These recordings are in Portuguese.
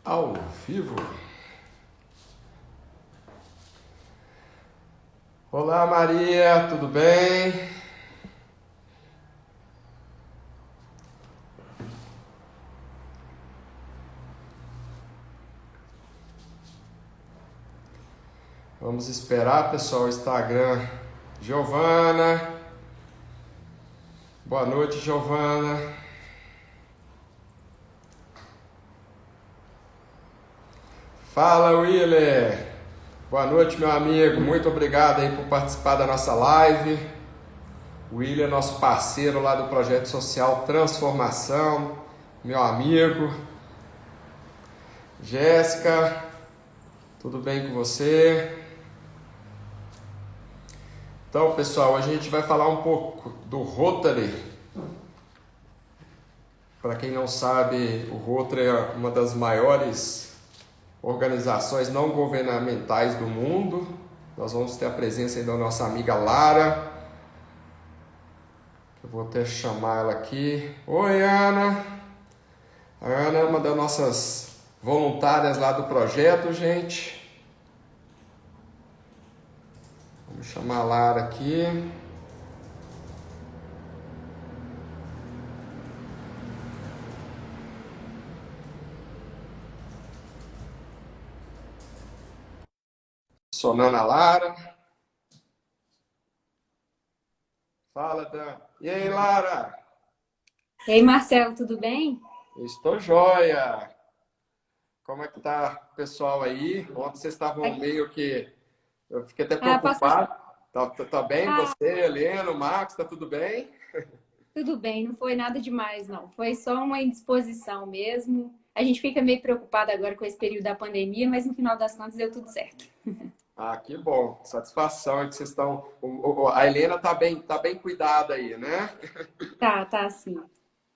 Ao vivo. Olá, Maria, tudo bem? Vamos esperar, pessoal, o Instagram. Giovana. Boa noite, Giovana. Fala, Willer. Boa noite, meu amigo. Muito obrigado aí por participar da nossa live. O Willer é nosso parceiro lá do Projeto Social Transformação. Meu amigo. Jéssica, tudo bem com você? Então, pessoal, hoje a gente vai falar um pouco do Rotary. Para quem não sabe, o Rotary é uma das maiores organizações não governamentais do mundo. Nós vamos ter a presença aí da nossa amiga Lara. Eu vou até chamar ela aqui. Oi, Ana. A Ana é uma das nossas voluntárias lá do projeto, gente. Vamos chamar a Lara aqui. Sonando a Lara. Fala, Dan. E aí, Lara? Ei, Marcelo, tudo bem? Estou joia. Como é que tá o pessoal aí? Ontem vocês estavam meio que... Eu fiquei até Passou... preocupado. Tá bem? ah, Você, Helena, o Marcos, tá tudo bem? tudo bem, não foi nada demais, não. Foi só uma indisposição mesmo. A gente fica meio preocupado agora com esse período da pandemia, mas no final das contas deu tudo certo. Ah, que bom. Satisfação é que vocês estão... A Helena tá bem cuidada aí, né? Tá assim.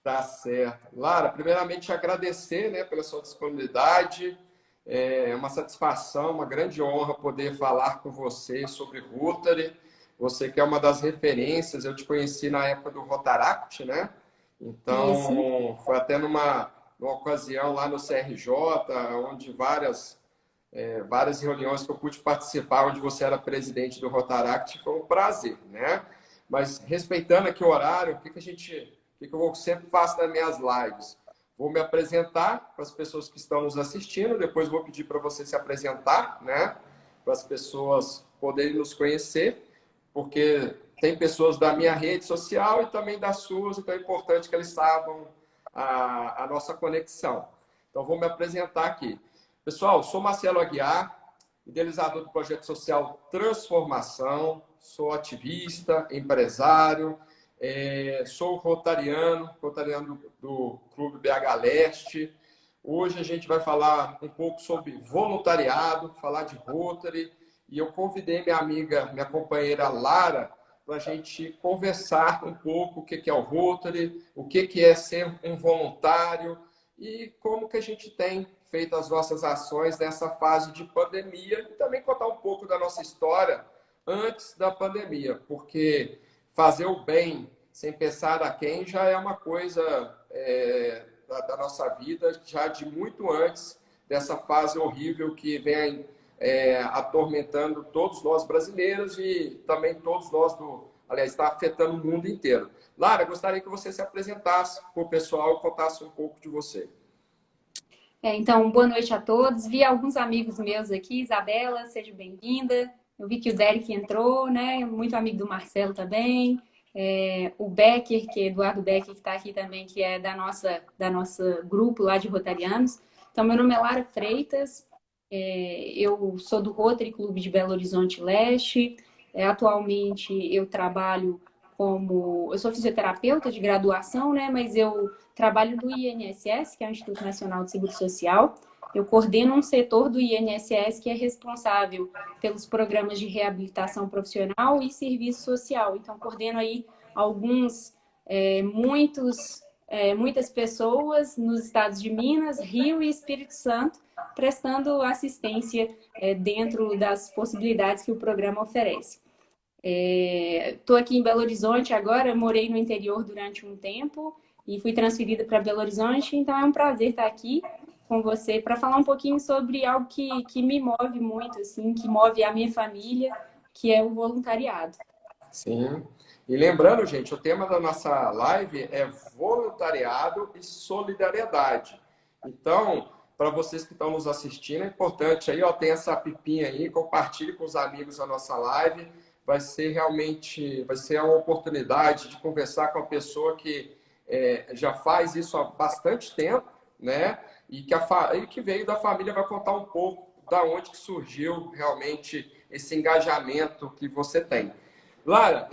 Tá certo. Lara, primeiramente te agradecer, né, pela sua disponibilidade. É uma satisfação, uma grande honra poder falar com você sobre Rotary. Você que é uma das referências, eu te conheci na época do Rotaract, né? Isso. Então, foi até numa ocasião lá no CRJ, onde várias reuniões que eu pude participar, onde você era presidente do Rotaract, foi um prazer, né? Mas respeitando aqui o horário, o que eu sempre faço nas minhas lives? Vou me apresentar para as pessoas que estão nos assistindo, depois vou pedir para você se apresentar, né? Para as pessoas poderem nos conhecer, porque tem pessoas da minha rede social e também das suas, então é importante que eles saibam a nossa conexão. Então, vou me apresentar aqui. Pessoal, sou Marcelo Aguiar, idealizador do projeto social Transformação, sou ativista, empresário, sou rotariano do Clube BH Leste. Hoje a gente vai falar um pouco sobre voluntariado, falar de Rotary, e eu convidei minha amiga, minha companheira Lara, para a gente conversar um pouco o que é o Rotary, o que é ser um voluntário e como que a gente tem feito as nossas ações nessa fase de pandemia e também contar um pouco da nossa história antes da pandemia, porque fazer o bem sem pensar a quem já é uma coisa da nossa vida, já de muito antes dessa fase horrível que vem atormentando todos nós brasileiros e também todos nós aliás, está afetando o mundo inteiro. Lara, gostaria que você se apresentasse para o pessoal e contasse um pouco de você. Então, boa noite a todos. Vi alguns amigos meus aqui. Isabela, seja bem-vinda. Eu vi que o Derek entrou, né? Muito amigo do Marcelo também. O Becker, que é Eduardo Becker, que está aqui também, que é da nossa grupo lá de Rotarianos. Então, meu nome é Lara Freitas. Eu sou do Rotary Clube de Belo Horizonte Leste. Atualmente, eu trabalho eu sou fisioterapeuta de graduação, né? Mas eu trabalho no INSS, que é o Instituto Nacional de Seguro Social. Eu coordeno um setor do INSS que é responsável pelos programas de reabilitação profissional e serviço social. Então, coordeno aí muitas pessoas nos estados de Minas, Rio e Espírito Santo, prestando assistência dentro das possibilidades que o programa oferece. Estou aqui em Belo Horizonte agora, morei no interior durante um tempo e fui transferida para Belo Horizonte, então é um prazer estar aqui com você para falar um pouquinho sobre algo que me move muito, assim, que move a minha família, que é o voluntariado. Sim. E lembrando, gente, o tema da nossa live é voluntariado e solidariedade. Então, para vocês que estão nos assistindo, é importante aí, ó, tem essa pipinha aí, compartilhe com os amigos a nossa live. Vai ser realmente, vai ser uma oportunidade de conversar com a pessoa que já faz isso há bastante tempo, né? E que veio da família, vai contar um pouco da onde que surgiu realmente esse engajamento que você tem. Lara,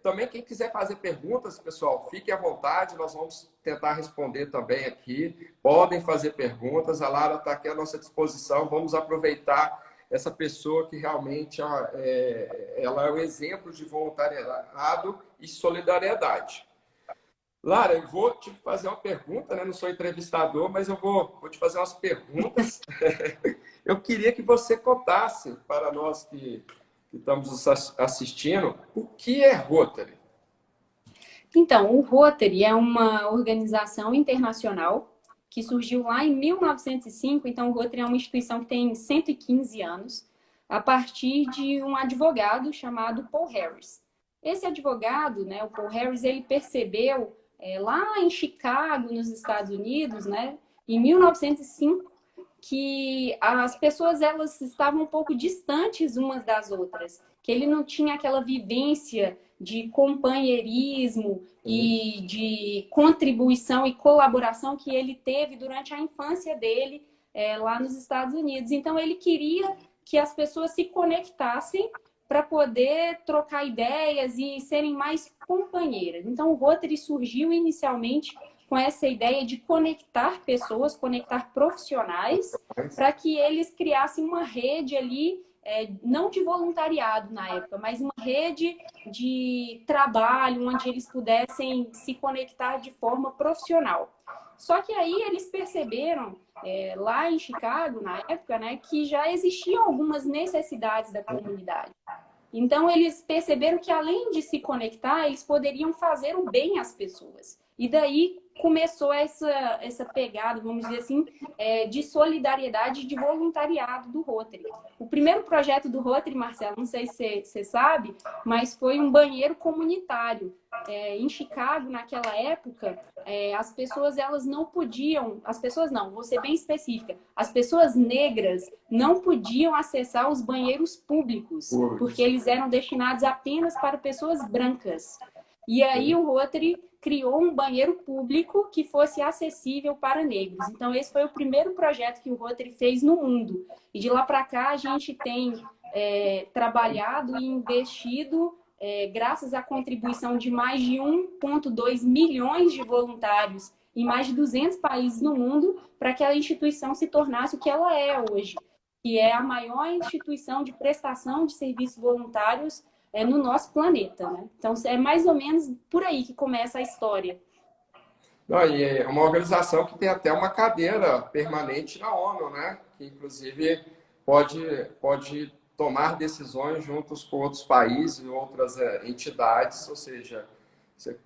também quem quiser fazer perguntas, pessoal, fique à vontade, nós vamos tentar responder também aqui. Podem fazer perguntas, a Lara está aqui à nossa disposição, vamos aproveitar essa pessoa que realmente ela é o exemplo de voluntariado e solidariedade. Lara, eu vou te fazer uma pergunta, né? Não sou entrevistador, mas eu vou te fazer umas perguntas. Eu queria que você contasse para nós que estamos assistindo o que é Rotary. Então, o Rotary é uma organização internacional que surgiu lá em 1905. Então, o Rotary é uma instituição que tem 115 anos, a partir de um advogado chamado Paul Harris. Esse advogado, né, o Paul Harris, ele percebeu lá em Chicago, nos Estados Unidos, né, em 1905, que as pessoas elas estavam um pouco distantes umas das outras, que ele não tinha aquela vivência de companheirismo e de contribuição e colaboração que ele teve durante a infância dele lá nos Estados Unidos. Então, ele queria que as pessoas se conectassem para poder trocar ideias e serem mais companheiras. Então, o Rotary surgiu inicialmente com essa ideia de conectar pessoas, conectar profissionais, para que eles criassem uma rede ali, não de voluntariado na época, mas uma rede de trabalho onde eles pudessem se conectar de forma profissional. Só que aí eles perceberam, lá em Chicago, na época, né, que já existiam algumas necessidades da comunidade. Então, eles perceberam que, além de se conectar, eles poderiam fazer o bem às pessoas. E daí começou essa pegada, vamos dizer assim, de solidariedade e de voluntariado do Rotary. O primeiro projeto do Rotary, Marcelo, não sei se você sabe, mas foi um banheiro comunitário. Em Chicago, naquela época, as pessoas elas não podiam, as pessoas não, vou ser bem específica, as pessoas negras não podiam acessar os banheiros públicos, porque eles eram destinados apenas para pessoas brancas. E aí o Rotary criou um banheiro público que fosse acessível para negros. Então, esse foi o primeiro projeto que o Rotary fez no mundo. E de lá para cá, a gente tem trabalhado e investido, graças à contribuição de mais de 1,2 milhões de voluntários em mais de 200 países no mundo, para que a instituição se tornasse o que ela é hoje, que é a maior instituição de prestação de serviços voluntários no nosso planeta, né? Então, é mais ou menos por aí que começa a história. Não, e é uma organização que tem até uma cadeira permanente na ONU, né? Que, inclusive, pode tomar decisões juntos com outros países e outras entidades, ou seja,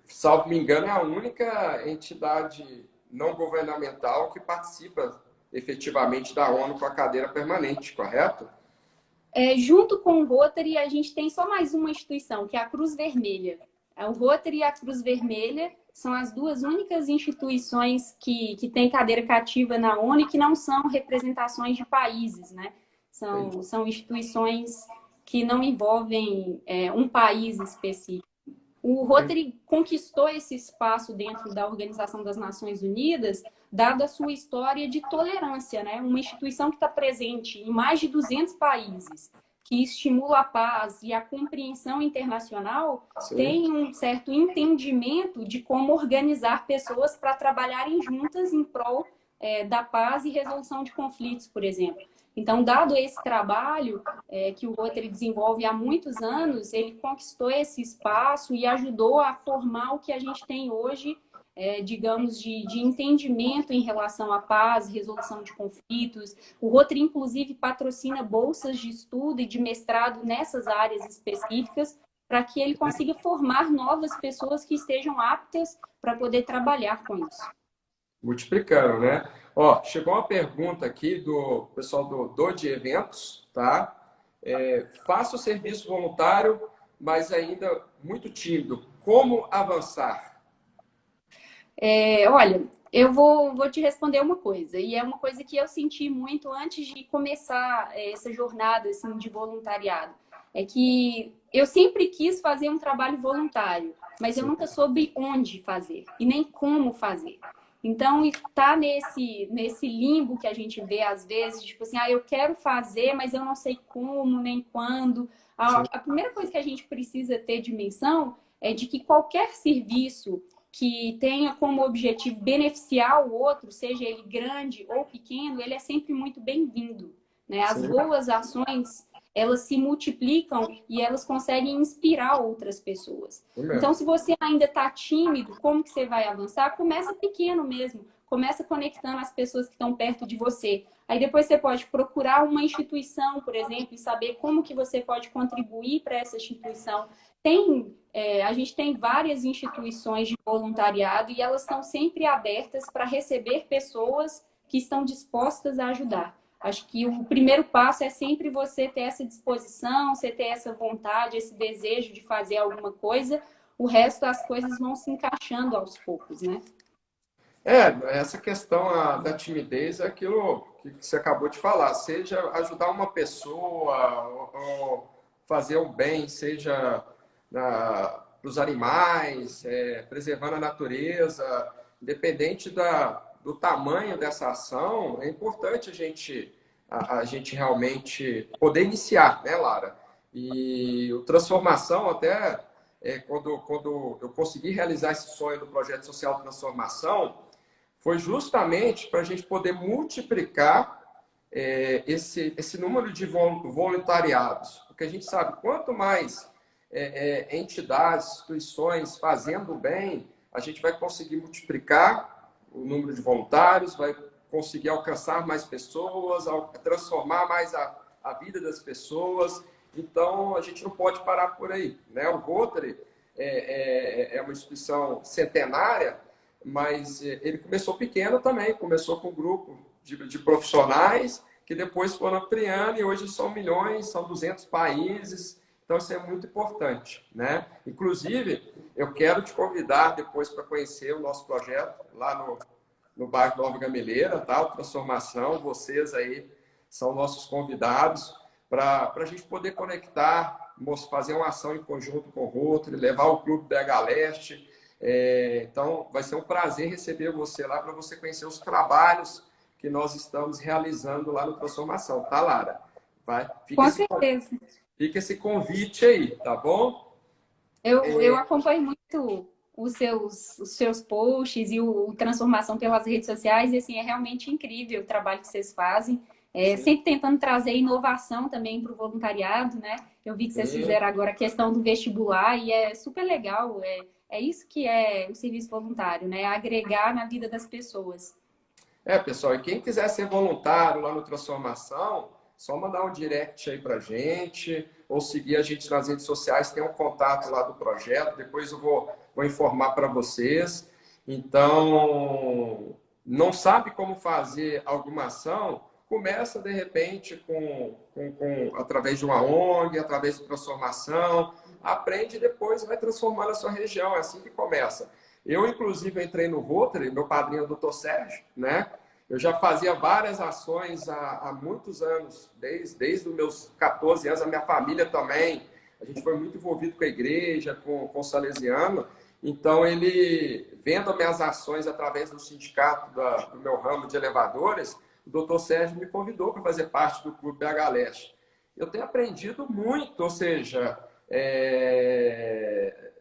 salvo me engano, é a única entidade não governamental que participa efetivamente da ONU com a cadeira permanente, correto? Junto com o Rotary, a gente tem só mais uma instituição, que é a Cruz Vermelha. O Rotary e a Cruz Vermelha são as duas únicas instituições que têm cadeira cativa na ONU e que não são representações de países, né? São instituições que não envolvem um país específico. O Rotary conquistou esse espaço dentro da Organização das Nações Unidas, dada a sua história de tolerância, né? Uma instituição que está presente em mais de 200 países, que estimula a paz e a compreensão internacional, Sim. Tem um certo entendimento de como organizar pessoas para trabalharem juntas em prol da paz e resolução de conflitos, por exemplo. Então, dado esse trabalho que o Rotary desenvolve há muitos anos, ele conquistou esse espaço e ajudou a formar o que a gente tem hoje, digamos, de entendimento em relação à paz, resolução de conflitos. O Rotary, inclusive, patrocina bolsas de estudo e de mestrado nessas áreas específicas para que ele consiga formar novas pessoas que estejam aptas para poder trabalhar com isso. Multiplicando, né? Ó, chegou uma pergunta aqui do pessoal do de Eventos, tá? Faço serviço voluntário, mas ainda muito tímido. Como avançar? Olha, eu vou te responder uma coisa, e é uma coisa que eu senti muito antes de começar essa jornada assim, de voluntariado. É que eu sempre quis fazer um trabalho voluntário, mas eu nunca soube onde fazer e nem como fazer. Então, está nesse limbo que a gente vê às vezes, tipo assim, eu quero fazer, mas eu não sei como, nem quando. A primeira coisa que a gente precisa ter dimensão é de que qualquer serviço que tenha como objetivo beneficiar o outro, seja ele grande ou pequeno, ele é sempre muito bem-vindo, né? As boas ações, elas se multiplicam e elas conseguem inspirar outras pessoas. Então, se você ainda está tímido, como que você vai avançar? Começa pequeno mesmo. Começa conectando as pessoas que estão perto de você. Aí depois você pode procurar uma instituição, por exemplo, e saber como que você pode contribuir para essa instituição. A gente tem várias instituições de voluntariado e elas estão sempre abertas para receber pessoas que estão dispostas a ajudar. Acho que o primeiro passo é sempre você ter essa disposição, você ter essa vontade, esse desejo de fazer alguma coisa. O resto, as coisas vão se encaixando aos poucos, né? Essa questão da timidez é aquilo que você acabou de falar. Seja ajudar uma pessoa, ou fazer o bem, seja para os animais, preservando a natureza, independente do tamanho dessa ação, é importante a gente realmente poder iniciar, né, Lara? E o Transformação, até quando eu consegui realizar esse sonho do projeto social Transformação, foi justamente para a gente poder multiplicar esse número de voluntariados. Porque a gente sabe, quanto mais entidades, instituições fazendo bem, a gente vai conseguir multiplicar o número de voluntários, vai conseguir alcançar mais pessoas, transformar mais a vida das pessoas. Então, a gente não pode parar por aí, né? O Rotary é uma instituição centenária, mas ele começou pequeno também, começou com um grupo de profissionais que depois foram ampliando e hoje são milhões, são 200 países, então isso é muito importante, né? Inclusive, eu quero te convidar depois para conhecer o nosso projeto lá no bairro Nova Gameleira, tá? O Transformação, vocês aí são nossos convidados para a gente poder conectar, fazer uma ação em conjunto com o Rotary, levar o Clube BH Leste. Então, vai ser um prazer receber você lá para você conhecer os trabalhos que nós estamos realizando lá no Transformação, tá, Lara? Com certeza. Fica esse convite aí, tá bom? Eu acompanho muito os seus posts e o Transformação pelas redes sociais, e assim, é realmente incrível o trabalho que vocês fazem. Sempre tentando trazer inovação também para o voluntariado, né? Eu vi que vocês fizeram agora a questão do vestibular e é super legal. É isso que é o serviço voluntário, né? Agregar na vida das pessoas. Pessoal, e quem quiser ser voluntário lá no Transformação, só mandar um direct aí pra gente, ou seguir a gente nas redes sociais, tem um contato lá do projeto, depois eu vou informar para vocês. Então, não sabe como fazer alguma ação? Começa, de repente, através de uma ONG, através de transformação, aprende e depois vai transformando a sua região, é assim que começa. Eu, inclusive, entrei no Rotary, meu padrinho é o Dr. Sérgio, né? Eu já fazia várias ações há muitos anos, desde os meus 14 anos, a minha família também, a gente foi muito envolvido com a igreja, com o Salesiano, então ele, vendo as minhas ações através do sindicato do meu ramo de elevadores, o Dr. Sérgio me convidou para fazer parte do Clube BH Leste. Eu tenho aprendido muito, ou seja,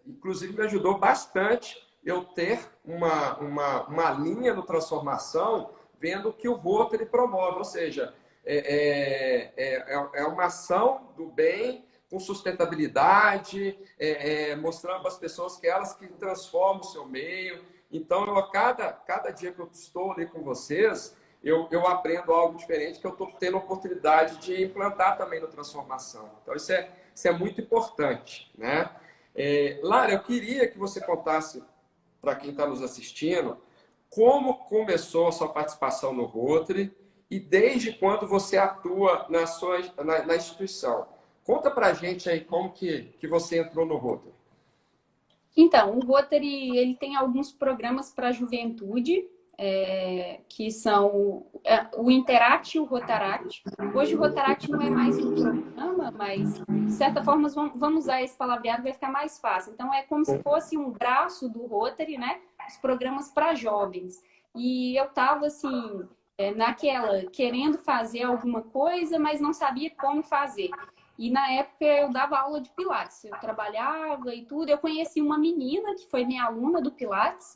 inclusive me ajudou bastante eu ter uma linha no Transformação, vendo que o Rotary promove, ou seja, é uma ação do bem com sustentabilidade, mostrando para as pessoas que elas que transformam o seu meio. Então, cada dia que eu estou ali com vocês, eu aprendo algo diferente que eu estou tendo a oportunidade de implantar também no Transformação. Então, isso é muito importante, né? Lara, eu queria que você contasse para quem está nos assistindo como começou a sua participação no Rotary e desde quando você atua na instituição. Conta para a gente aí como que você entrou no Rotary. Então, o Rotary ele tem alguns programas para a juventude, que são o Interact e o Rotaract. Hoje o Rotaract não é mais um programa, mas de certa forma vamos usar esse palavreado, vai ficar mais fácil. Então é como se fosse um braço do Rotary, né? Os programas para jovens. E eu estava assim, naquela, querendo fazer alguma coisa, mas não sabia como fazer. E na época eu dava aula de Pilates, eu trabalhava e tudo. Eu conheci uma menina que foi minha aluna do Pilates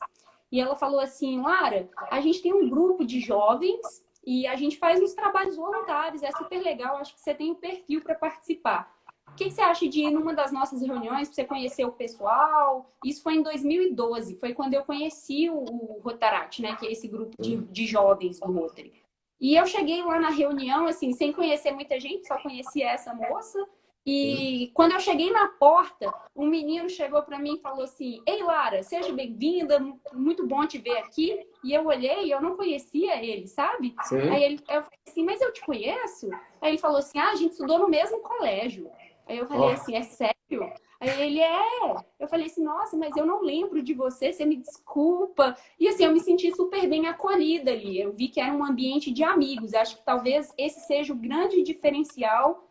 e ela falou assim: Lara, a gente tem um grupo de jovens e a gente faz uns trabalhos voluntários, é super legal, acho que você tem o perfil para participar. O que você acha de ir numa das nossas reuniões para você conhecer o pessoal? Isso foi em 2012, foi quando eu conheci o Rotaract, né, que é esse grupo de jovens do Rotary. E eu cheguei lá na reunião, assim, sem conhecer muita gente, só conhecia essa moça. E quando eu cheguei na porta, um menino chegou para mim e falou assim: Ei, Lara, seja bem-vinda, muito bom te ver aqui. E eu olhei e eu não conhecia ele, sabe? Sim. Aí eu falei assim: Mas eu te conheço? Aí ele falou assim: Ah, a gente estudou no mesmo colégio. Aí eu falei assim: É sério? Aí ele Eu falei assim: Nossa, mas eu não lembro de você, você me desculpa. E assim, eu me senti super bem acolhida ali. Eu vi que era um ambiente de amigos. Acho que talvez esse seja o grande diferencial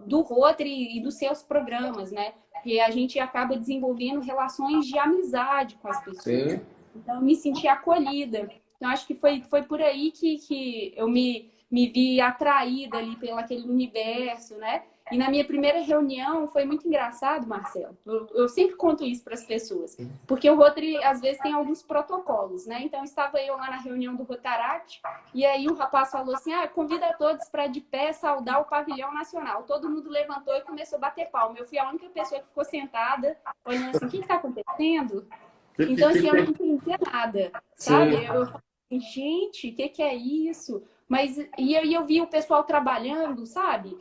do Rotary e dos seus programas, né? Porque a gente acaba desenvolvendo relações de amizade com as pessoas. Sim. Então, eu me senti acolhida. Então, acho que foi por aí que eu me vi atraída ali pelo aquele universo, né? E na minha primeira reunião foi muito engraçado, Marcelo. Eu sempre conto isso para as pessoas, porque o Rotary às vezes tem alguns protocolos, né? Então estava eu lá na reunião do Rotaract e aí o rapaz falou assim: convida a todos para de pé saudar o pavilhão nacional. Todo mundo levantou e começou a bater palma. Eu fui a única pessoa que ficou sentada olhando assim: o que está acontecendo? Então assim, eu não entendia nada, sabe? Sim. Eu falei assim: gente, o que é isso? Mas e aí eu vi o pessoal trabalhando, sabe?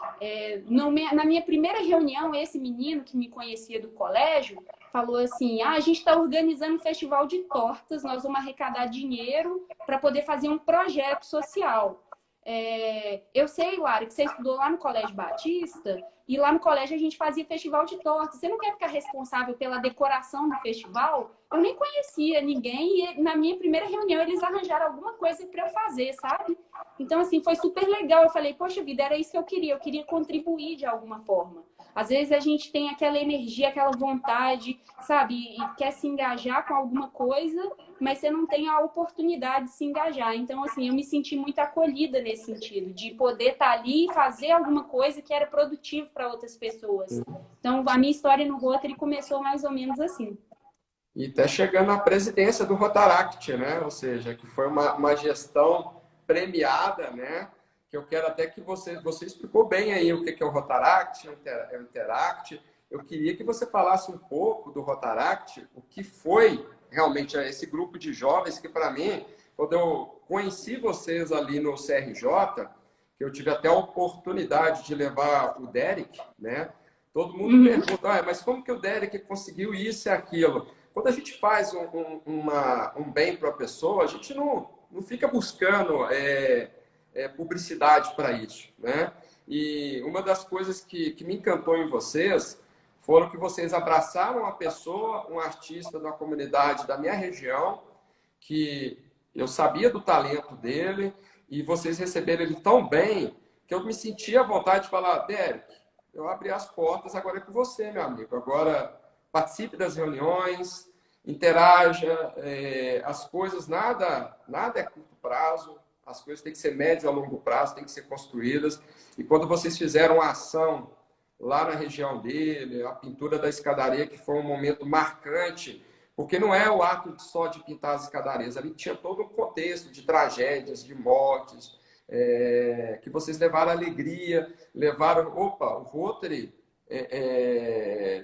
Na minha primeira reunião, esse menino que me conhecia do colégio falou assim: a gente está organizando um festival de tortas, nós vamos arrecadar dinheiro para poder fazer um projeto social. Eu sei, Lara, que você estudou lá no Colégio Batista e lá no colégio a gente fazia festival de tortas. Você não quer ficar responsável pela decoração do festival? Eu nem conhecia ninguém e na minha primeira reunião eles arranjaram alguma coisa para eu fazer, sabe? Então, assim, foi super legal. Eu falei: poxa vida, era isso que eu queria contribuir de alguma forma. Às vezes a gente tem aquela energia, aquela vontade, sabe? E quer se engajar com alguma coisa, mas você não tem a oportunidade de se engajar. Então, assim, eu me senti muito acolhida nesse sentido, de poder estar ali e fazer alguma coisa que era produtivo para outras pessoas. Então, a minha história no Rotary começou mais ou menos assim. E até chegando à presidência do Rotaract, né? Ou seja, que foi uma gestão premiada, né? Que eu quero até que você explicou bem aí o que é o Rotaract, o Interact. Eu queria que você falasse um pouco do Rotaract, o que foi realmente esse grupo de jovens que, para mim, quando eu conheci vocês ali no CRJ, que eu tive até a oportunidade de levar o Derek, né? Todo mundo pergunta: mas como que o Derek conseguiu isso e aquilo? Quando a gente faz um bem para a pessoa, a gente não fica buscando publicidade para isso, né? E uma das coisas que me encantou em vocês foram que vocês abraçaram uma pessoa, um artista da comunidade da minha região, que eu sabia do talento dele, e vocês receberam ele tão bem que eu me sentia à vontade de falar: Derek, eu abri as portas, agora é com você, meu amigo. Agora participe das reuniões, interaja, as coisas, nada é curto prazo, as coisas têm que ser médias a longo prazo, têm que ser construídas. E quando vocês fizeram a ação lá na região dele, a pintura da escadaria, que foi um momento marcante, porque não é o ato só de pintar as escadarias, ali tinha todo um contexto de tragédias, de mortes, que vocês levaram alegria, levaram... Opa, o Rotary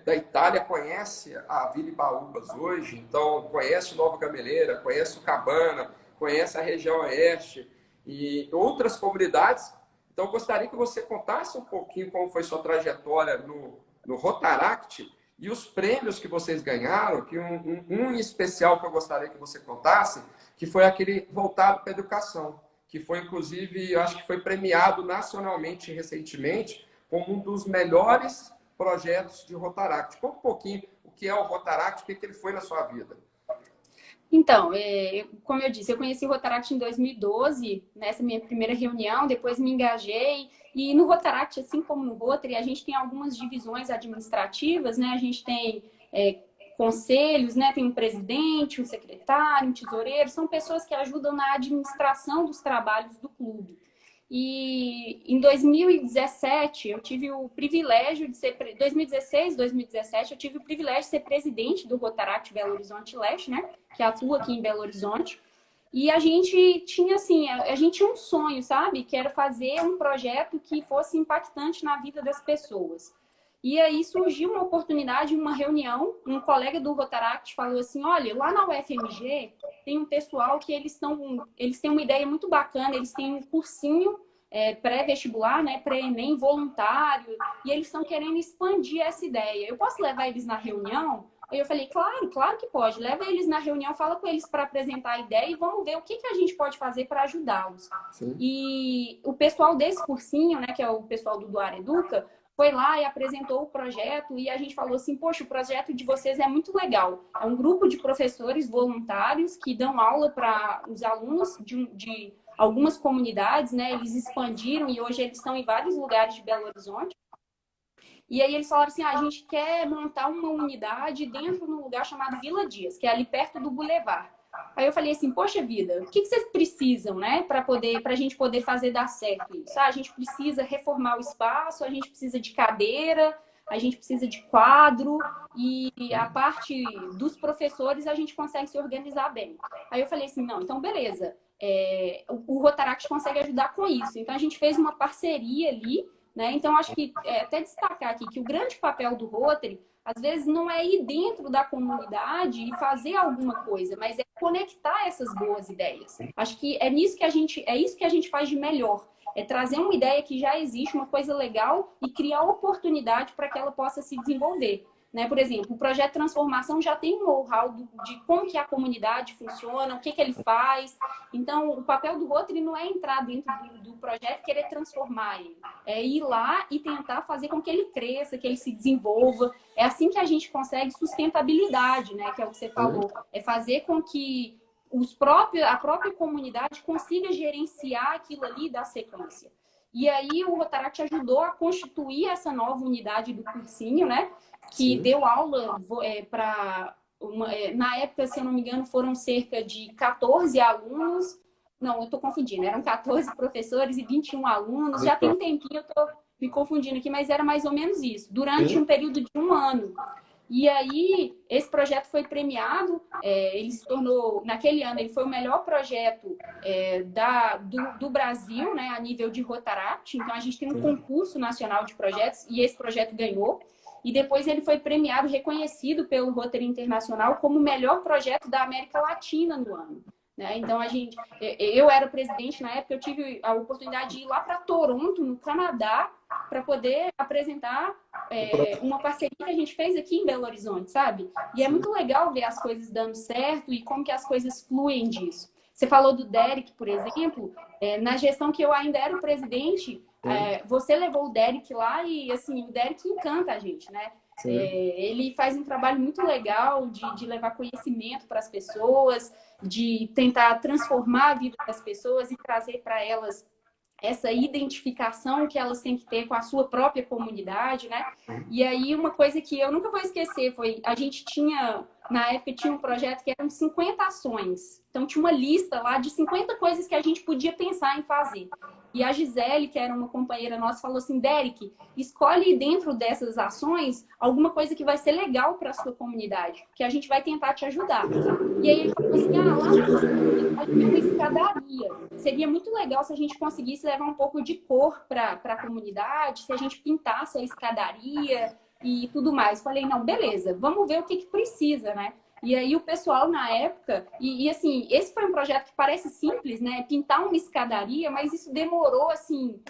da Itália conhece a Vila Ibaúbas hoje, então conhece o Nova Gameleira, conhece o Cabana, conhece a região oeste, e outras comunidades. Então, eu gostaria que você contasse um pouquinho como foi sua trajetória no Rotaract e os prêmios que vocês ganharam, que um em especial que eu gostaria que você contasse, que foi aquele voltado para a educação, que foi, inclusive, eu acho que foi premiado nacionalmente recentemente como um dos melhores projetos de Rotaract. Conta um pouquinho o que é o Rotaract, o que ele foi na sua vida. Então, como eu disse, eu conheci o Rotaract em 2012, nessa minha primeira reunião, depois me engajei. E no Rotaract, assim como no Rotary, a gente tem algumas divisões administrativas, né? A gente tem conselhos, né? Tem um presidente, um secretário, um tesoureiro, são pessoas que ajudam na administração dos trabalhos do clube. E em 2017, eu tive o privilégio de ser... 2016, 2017, eu tive o privilégio de ser presidente do Rotaract Belo Horizonte Leste, né? Que atua aqui em Belo Horizonte. E a gente tinha, assim, a gente tinha um sonho, sabe? Que era fazer um projeto que fosse impactante na vida das pessoas. E aí surgiu uma oportunidade, uma reunião, um colega do Rotaract falou assim, olha, lá na UFMG tem um pessoal que eles têm uma ideia muito bacana, eles têm um cursinho pré-vestibular, né, pré-ENEM, voluntário, e eles estão querendo expandir essa ideia. Eu posso levar eles na reunião? Aí eu falei, claro que pode. Leva eles na reunião, fala com eles para apresentar a ideia e vamos ver o que a gente pode fazer para ajudá-los. E o pessoal desse cursinho, né, que é o pessoal do Duar Educa, foi lá e apresentou o projeto e a gente falou assim, poxa, o projeto de vocês é muito legal. É um grupo de professores voluntários que dão aula para os alunos de algumas comunidades, né? Eles expandiram e hoje eles estão em vários lugares de Belo Horizonte. E aí eles falaram assim, a gente quer montar uma unidade dentro de um lugar chamado Vila Dias, que é ali perto do Boulevard. Aí eu falei assim, poxa vida, o que vocês precisam, né, para a gente poder fazer dar certo isso? A gente precisa reformar o espaço, a gente precisa de cadeira, a gente precisa de quadro e a parte dos professores a gente consegue se organizar bem. Aí eu falei assim, não, então beleza, o Rotaract consegue ajudar com isso. Então a gente fez uma parceria ali, né? Então acho que até destacar aqui que o grande papel do Rotary às vezes não é ir dentro da comunidade e fazer alguma coisa, mas é conectar essas boas ideias. Acho que é isso que a gente faz de melhor. É trazer uma ideia que já existe, uma coisa legal, e criar oportunidade para que ela possa se desenvolver. Né? Por exemplo, o projeto Transformação já tem um know-how de como que a comunidade funciona, o que ele faz. Então, o papel do Rotary não é entrar dentro do projeto e querer transformar ele. É ir lá e tentar fazer com que ele cresça, que ele se desenvolva. É assim que a gente consegue sustentabilidade, né? Que é o que você falou. É fazer com que a própria comunidade consiga gerenciar aquilo ali e dar sequência. E aí o Rotaract ajudou a constituir essa nova unidade do cursinho, né? Que deu aula para... na época, se eu não me engano, foram cerca de 14 alunos. Não, eu estou confundindo. Eram 14 professores e 21 alunos. Já tem um tempinho, eu estou me confundindo aqui, mas era mais ou menos isso. Durante um período de 1 ano. E aí, esse projeto foi premiado. Ele se tornou, naquele ano, ele foi o melhor projeto do Brasil, né, a nível de Rotaract. Então, a gente tem um concurso nacional de projetos e esse projeto ganhou. E depois ele foi premiado, reconhecido pelo Rotary Internacional como o melhor projeto da América Latina no ano. Né? Então, eu era presidente na época, eu tive a oportunidade de ir lá para Toronto, no Canadá, para poder apresentar uma parceria que a gente fez aqui em Belo Horizonte, sabe? E é muito legal ver as coisas dando certo e como que as coisas fluem disso. Você falou do Derek, por exemplo, na gestão que eu ainda era o presidente, você levou o Derek lá e, assim, o Derek encanta a gente, né? Ele faz um trabalho muito legal de levar conhecimento para as pessoas, de tentar transformar a vida das pessoas e trazer para elas essa identificação que elas têm que ter com a sua própria comunidade, né? E aí uma coisa que eu nunca vou esquecer foi, a gente tinha, na época tinha um projeto que eram 50 ações. Então tinha uma lista lá de 50 coisas que a gente podia pensar em fazer. E a Gisele, que era uma companheira nossa, falou assim, Derek, escolhe dentro dessas ações alguma coisa que vai ser legal para a sua comunidade, que a gente vai tentar te ajudar. E aí ele falou assim, lá pode ter uma escadaria. Seria muito legal se a gente conseguisse levar um pouco de cor para a comunidade, se a gente pintasse a escadaria e tudo mais. Falei, não, beleza, vamos ver o que precisa, né? E aí o pessoal na época, assim, esse foi um projeto que parece simples, né? Pintar uma escadaria, mas isso demorou, assim,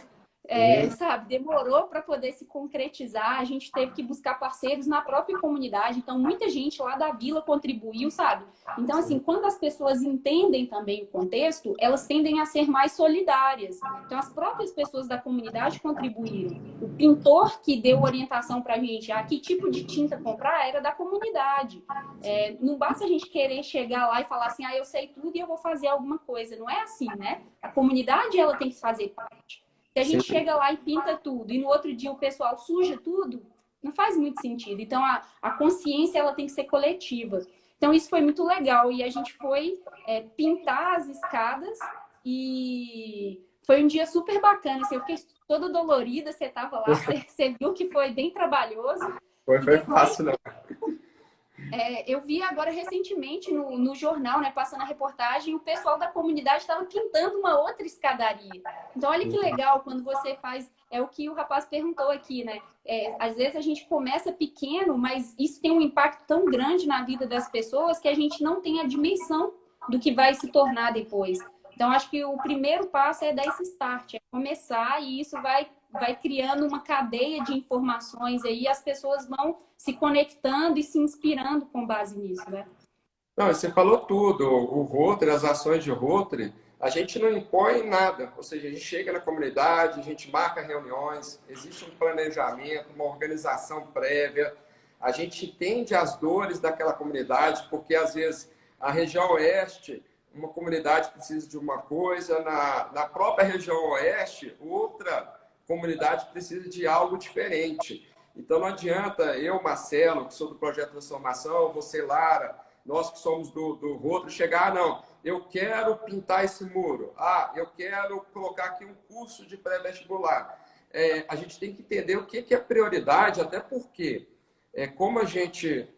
sabe, demorou para poder se concretizar. A gente teve que buscar parceiros na própria comunidade. Então, muita gente lá da vila contribuiu, sabe? Então, assim, quando as pessoas entendem também o contexto, elas tendem a ser mais solidárias. Então, as próprias pessoas da comunidade contribuíram. O pintor que deu orientação para a gente, que tipo de tinta comprar, era da comunidade. Não basta a gente querer chegar lá e falar assim, eu sei tudo e eu vou fazer alguma coisa. Não é assim, né? A comunidade, ela tem que fazer parte. Se a gente chega lá e pinta tudo e no outro dia o pessoal suja tudo, não faz muito sentido. Então, a consciência ela tem que ser coletiva. Então, isso foi muito legal. E a gente foi pintar as escadas e foi um dia super bacana. Assim, eu fiquei toda dolorida, você estava lá, você viu que foi bem trabalhoso. Foi fácil, não. Eu vi agora recentemente no jornal, né, passando a reportagem, o pessoal da comunidade estava pintando uma outra escadaria. Então, olha que legal quando você faz. É o que o rapaz perguntou aqui, né? Às vezes a gente começa pequeno, mas isso tem um impacto tão grande na vida das pessoas que a gente não tem a dimensão do que vai se tornar depois. Então, acho que o primeiro passo é dar esse start, é começar, e isso vai criando uma cadeia de informações aí, e as pessoas vão se conectando e se inspirando com base nisso, né? Não, você falou tudo. O Rotary, as ações de Rotary, a gente não impõe nada. Ou seja, a gente chega na comunidade, a gente marca reuniões, existe um planejamento, uma organização prévia. A gente entende as dores daquela comunidade, porque às vezes a região oeste, uma comunidade precisa de uma coisa, na própria região oeste, outra comunidade precisa de algo diferente. Então não adianta eu, Marcelo, que sou do Projeto de Transformação, você, Lara, nós que somos do Rotary, chegar, não, eu quero pintar esse muro, eu quero colocar aqui um curso de pré-vestibular. A gente tem que entender o que é prioridade, até porque, como a gente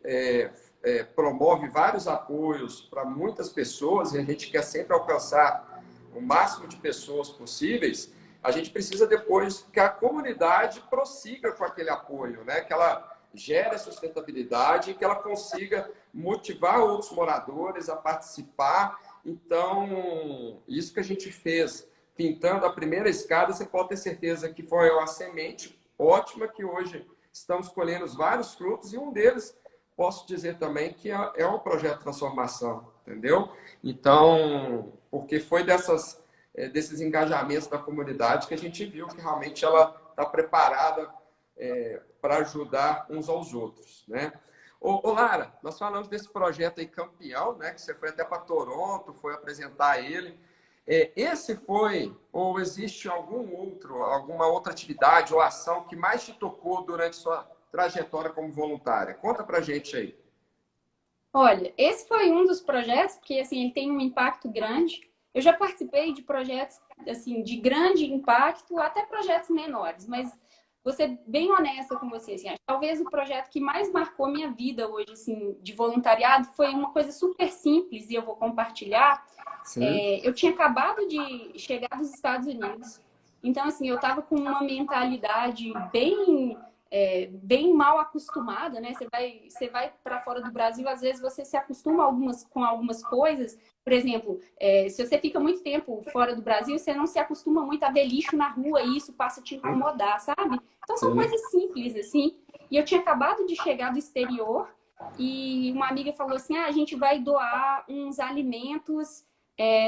promove vários apoios para muitas pessoas e a gente quer sempre alcançar o máximo de pessoas possíveis, a gente precisa depois que a comunidade prossiga com aquele apoio, né? Que ela gere a sustentabilidade e que ela consiga motivar outros moradores a participar. Então, isso que a gente fez pintando a primeira escada, você pode ter certeza que foi uma semente ótima que hoje estamos colhendo vários frutos e um deles, posso dizer também que é um projeto de transformação, entendeu? Então, porque foi desses engajamentos da comunidade que a gente viu que realmente ela está preparada para ajudar uns aos outros, né? Ô, Lara, nós falamos desse projeto aí campeão, né? Que você foi até para Toronto, foi apresentar ele. Esse foi, ou existe alguma outra atividade ou ação que mais te tocou durante sua trajetória como voluntária? Conta pra gente aí. Olha, esse foi um dos projetos, porque assim, ele tem um impacto grande. Eu já participei de projetos assim, de grande impacto, até projetos menores, mas vou ser bem honesta com você, assim, talvez o projeto que mais marcou minha vida hoje, assim, de voluntariado, foi uma coisa super simples e eu vou compartilhar. Eu tinha acabado de chegar dos Estados Unidos, então, assim, eu estava com uma mentalidade bem mal acostumada, né? Você vai para fora do Brasil, às vezes você se acostuma com algumas coisas. Por exemplo, se você fica muito tempo fora do Brasil, você não se acostuma muito a ver lixo na rua e isso passa a te incomodar, sabe? Então são coisas simples, assim. E eu tinha acabado de chegar do exterior e uma amiga falou assim, a gente vai doar uns alimentos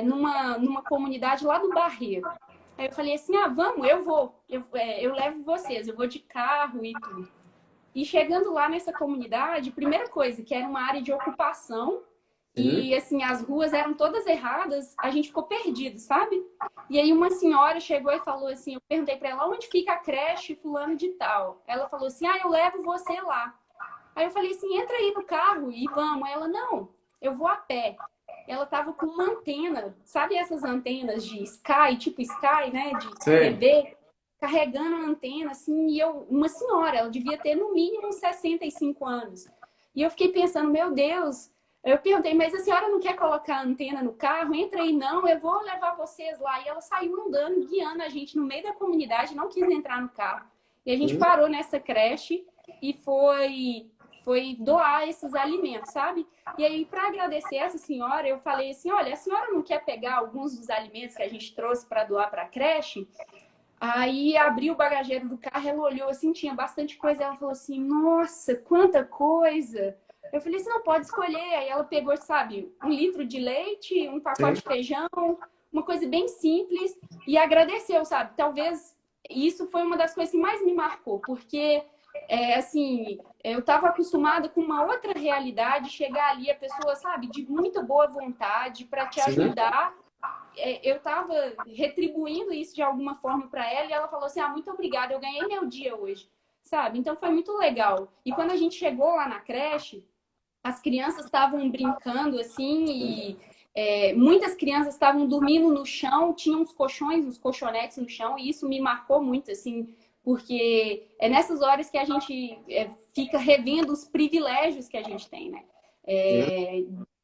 numa comunidade lá do Barreiro. Aí eu falei assim, vamos, eu vou. Eu levo vocês, eu vou de carro e tudo. E chegando lá nessa comunidade, primeira coisa, que era uma área de ocupação, e assim, as ruas eram todas erradas, a gente ficou perdido, sabe? E aí uma senhora chegou e falou assim, eu perguntei para ela, onde fica a creche fulano de tal? Ela falou assim, eu levo você lá. Aí eu falei assim, entra aí no carro e vamos. Ela, não, eu vou a pé. Ela tava com uma antena, sabe essas antenas de Sky, tipo Sky, né, de TV, carregando a antena, assim, e uma senhora, ela devia ter no mínimo uns 65 anos. E eu fiquei pensando, meu Deus, eu perguntei, mas a senhora não quer colocar a antena no carro? Entra aí, não, eu vou levar vocês lá. E ela saiu andando, guiando a gente no meio da comunidade, não quis entrar no carro. E a gente parou nessa creche e foi foi doar esses alimentos, sabe? E aí, para agradecer essa senhora, eu falei assim, olha, a senhora não quer pegar alguns dos alimentos que a gente trouxe para doar para a creche? Aí abriu o bagageiro do carro, ela olhou assim, tinha bastante coisa, ela falou assim, nossa, quanta coisa! Eu falei assim, não, pode escolher. Aí ela pegou, sabe, 1 litro de leite, um Sim. pacote de feijão, uma coisa bem simples, e agradeceu, sabe? Talvez isso foi uma das coisas que mais me marcou, porque, assim, eu estava acostumada com uma outra realidade, chegar ali, a pessoa, sabe, de muita boa vontade para te Sim. ajudar. Eu estava retribuindo isso de alguma forma para ela e ela falou assim, muito obrigada, eu ganhei meu dia hoje, sabe? Então foi muito legal. E quando a gente chegou lá na creche, as crianças estavam brincando assim e muitas crianças estavam dormindo no chão, tinham uns colchões, uns colchonetes no chão e isso me marcou muito, assim, porque é nessas horas que a gente fica revendo os privilégios que a gente tem, né?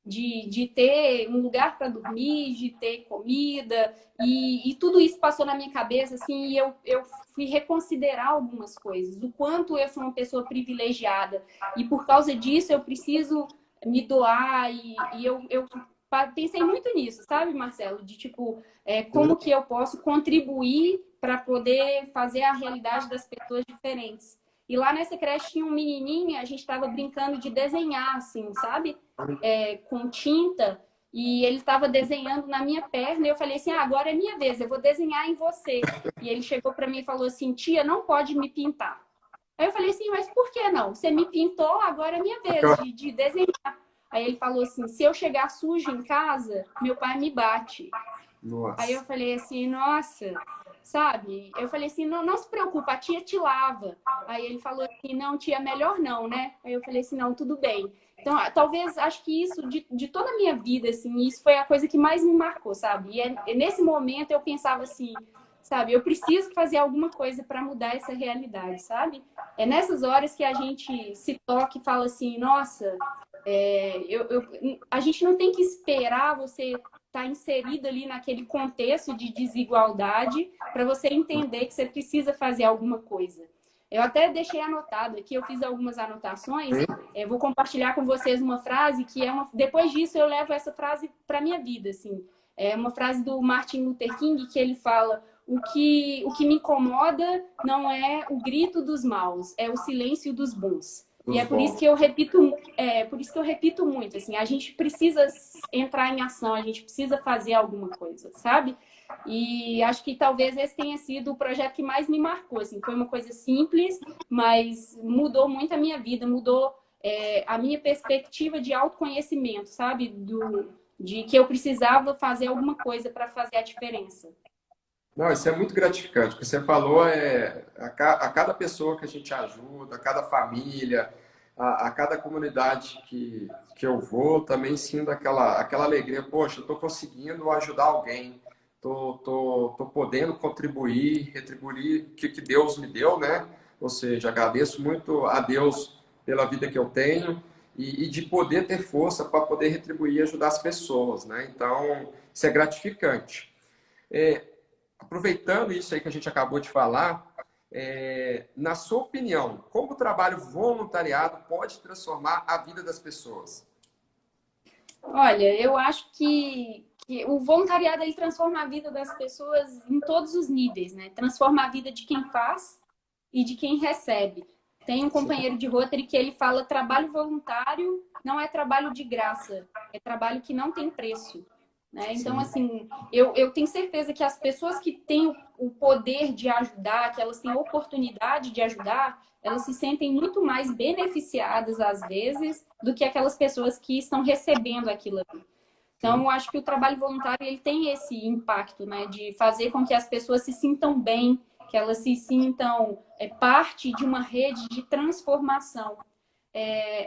De ter um lugar para dormir, de ter comida, e tudo isso passou na minha cabeça, assim, e eu fui reconsiderar algumas coisas, o quanto eu sou uma pessoa privilegiada, e por causa disso eu preciso me doar, e eu pensei muito nisso, sabe, Marcelo? De tipo, como que eu posso contribuir para poder fazer a realidade das pessoas diferentes. E lá nessa creche tinha um menininho, a gente estava brincando de desenhar, assim, sabe? Com tinta, e ele estava desenhando na minha perna, e eu falei assim, agora é minha vez, eu vou desenhar em você. E ele chegou para mim e falou assim, tia, não pode me pintar. Aí eu falei assim, mas por que não? Você me pintou, agora é minha vez de desenhar. Aí ele falou assim, se eu chegar sujo em casa, meu pai me bate. Aí eu Nossa. falei assim, nossa, sabe? Eu falei assim, não, não se preocupa, a tia te lava. Aí ele falou assim, não, tia, melhor não, né? Aí eu falei assim, não, tudo bem. Então, talvez, acho que isso, de toda a minha vida, assim, isso foi a coisa que mais me marcou, sabe? E nesse momento eu pensava assim, sabe? Eu preciso fazer alguma coisa para mudar essa realidade, sabe? É nessas horas que a gente se toca e fala assim, nossa, a gente não tem que esperar você estar inserido ali naquele contexto de desigualdade para você entender que você precisa fazer alguma coisa. Eu até deixei anotado aqui, eu fiz algumas anotações, vou compartilhar com vocês uma frase que depois disso eu levo essa frase para minha vida, assim. É uma frase do Martin Luther King que ele fala: o que me incomoda não é o grito dos maus, é o silêncio dos bons. E Dos é por isso bons. que eu repito, por isso que eu repito muito, assim, a gente precisa entrar em ação, a gente precisa fazer alguma coisa, sabe? E acho que talvez esse tenha sido o projeto que mais me marcou, assim, foi uma coisa simples, mas mudou muito a minha vida, mudou a minha perspectiva de autoconhecimento, sabe? De que eu precisava fazer alguma coisa para fazer a diferença. Não, isso é muito gratificante. O que você falou a cada pessoa que a gente ajuda, a cada família, a cada comunidade que eu vou, também sinto aquela alegria. Poxa, eu estou conseguindo ajudar alguém, tô podendo contribuir, retribuir o que Deus me deu, né? Ou seja, agradeço muito a Deus pela vida que eu tenho e de poder ter força para poder retribuir e ajudar as pessoas, né? Então, isso é gratificante. Aproveitando isso aí que a gente acabou de falar, na sua opinião, como o trabalho voluntariado pode transformar a vida das pessoas? Olha, eu acho que o voluntariado ele transforma a vida das pessoas em todos os níveis, né? Transforma a vida de quem faz e de quem recebe. Tem um Sim, companheiro de Rotary que ele fala: trabalho voluntário não é trabalho de graça, é trabalho que não tem preço. Né? Então, sim, assim, eu tenho certeza que as pessoas que têm o poder de ajudar, que elas têm a oportunidade de ajudar, elas se sentem muito mais beneficiadas, às vezes, do que aquelas pessoas que estão recebendo aquilo ali. Então, sim. eu acho que o trabalho voluntário ele tem esse impacto, né, de fazer com que as pessoas se sintam bem, que elas se sintam parte de uma rede de transformação.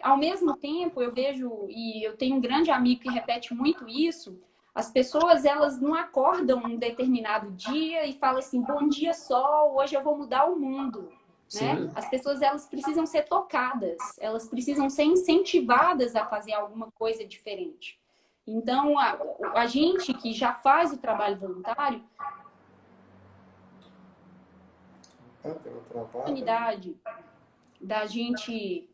Ao mesmo tempo, eu vejo, e eu tenho um grande amigo que repete muito isso, as pessoas elas não acordam um determinado dia e falam assim, bom dia sol, hoje eu vou mudar o mundo. Né? Sim. As pessoas elas precisam ser tocadas, elas precisam ser incentivadas a fazer alguma coisa diferente. Então, a gente que já faz o trabalho voluntário, Ah, deu uma travada. a oportunidade da gente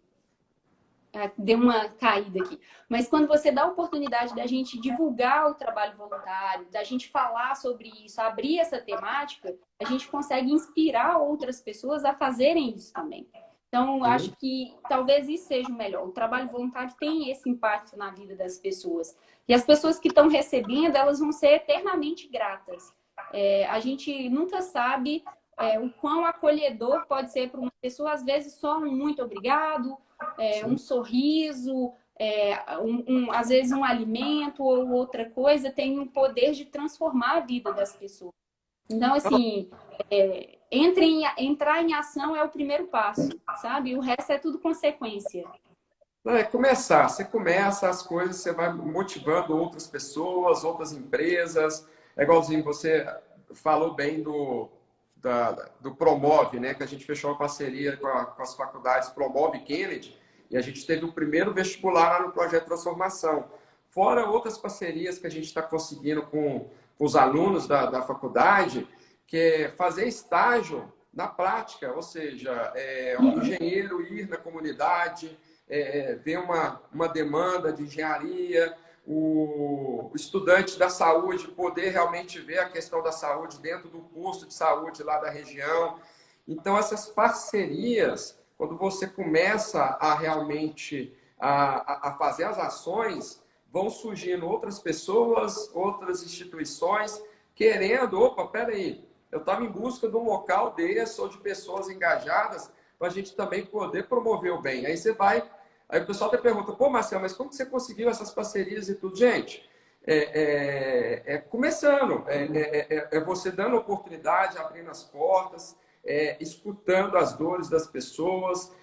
deu uma caída aqui. Mas quando você dá a oportunidade da gente divulgar o trabalho voluntário, da gente falar sobre isso, abrir essa temática, a gente consegue inspirar outras pessoas a fazerem isso também. Então, acho que talvez isso seja o melhor. O trabalho voluntário tem esse impacto na vida das pessoas. E as pessoas que estão recebendo, elas vão ser eternamente gratas. A gente nunca sabe o quão acolhedor pode ser para uma pessoa. Às vezes, só um muito obrigado, um sorriso, às vezes um alimento ou outra coisa tem um poder de transformar a vida das pessoas. Então, assim, entrar em ação é o primeiro passo, sabe? O resto é tudo consequência. Não, é começar. Você começa as coisas, você vai motivando outras pessoas, outras empresas. É igualzinho, você falou bem do Promove, né? Que a gente fechou uma parceria com as faculdades Promove Kennedy e a gente teve o primeiro vestibular lá no Projeto Transformação. Fora outras parcerias que a gente está conseguindo com os alunos da faculdade, que é fazer estágio na prática, ou seja, um engenheiro ir na comunidade, ver uma demanda de engenharia, o estudante da saúde poder realmente ver a questão da saúde dentro do posto de saúde lá da região. Então, essas parcerias, quando você começa a realmente a fazer as ações, vão surgindo outras pessoas, outras instituições, querendo, opa, peraí, eu estava em busca de um local desse ou de pessoas engajadas para a gente também poder promover o bem. Aí você vai, aí o pessoal até pergunta, pô, Marcelo, mas como que você conseguiu essas parcerias e tudo? Gente, começando, você dando oportunidade, abrindo as portas, escutando as dores das pessoas,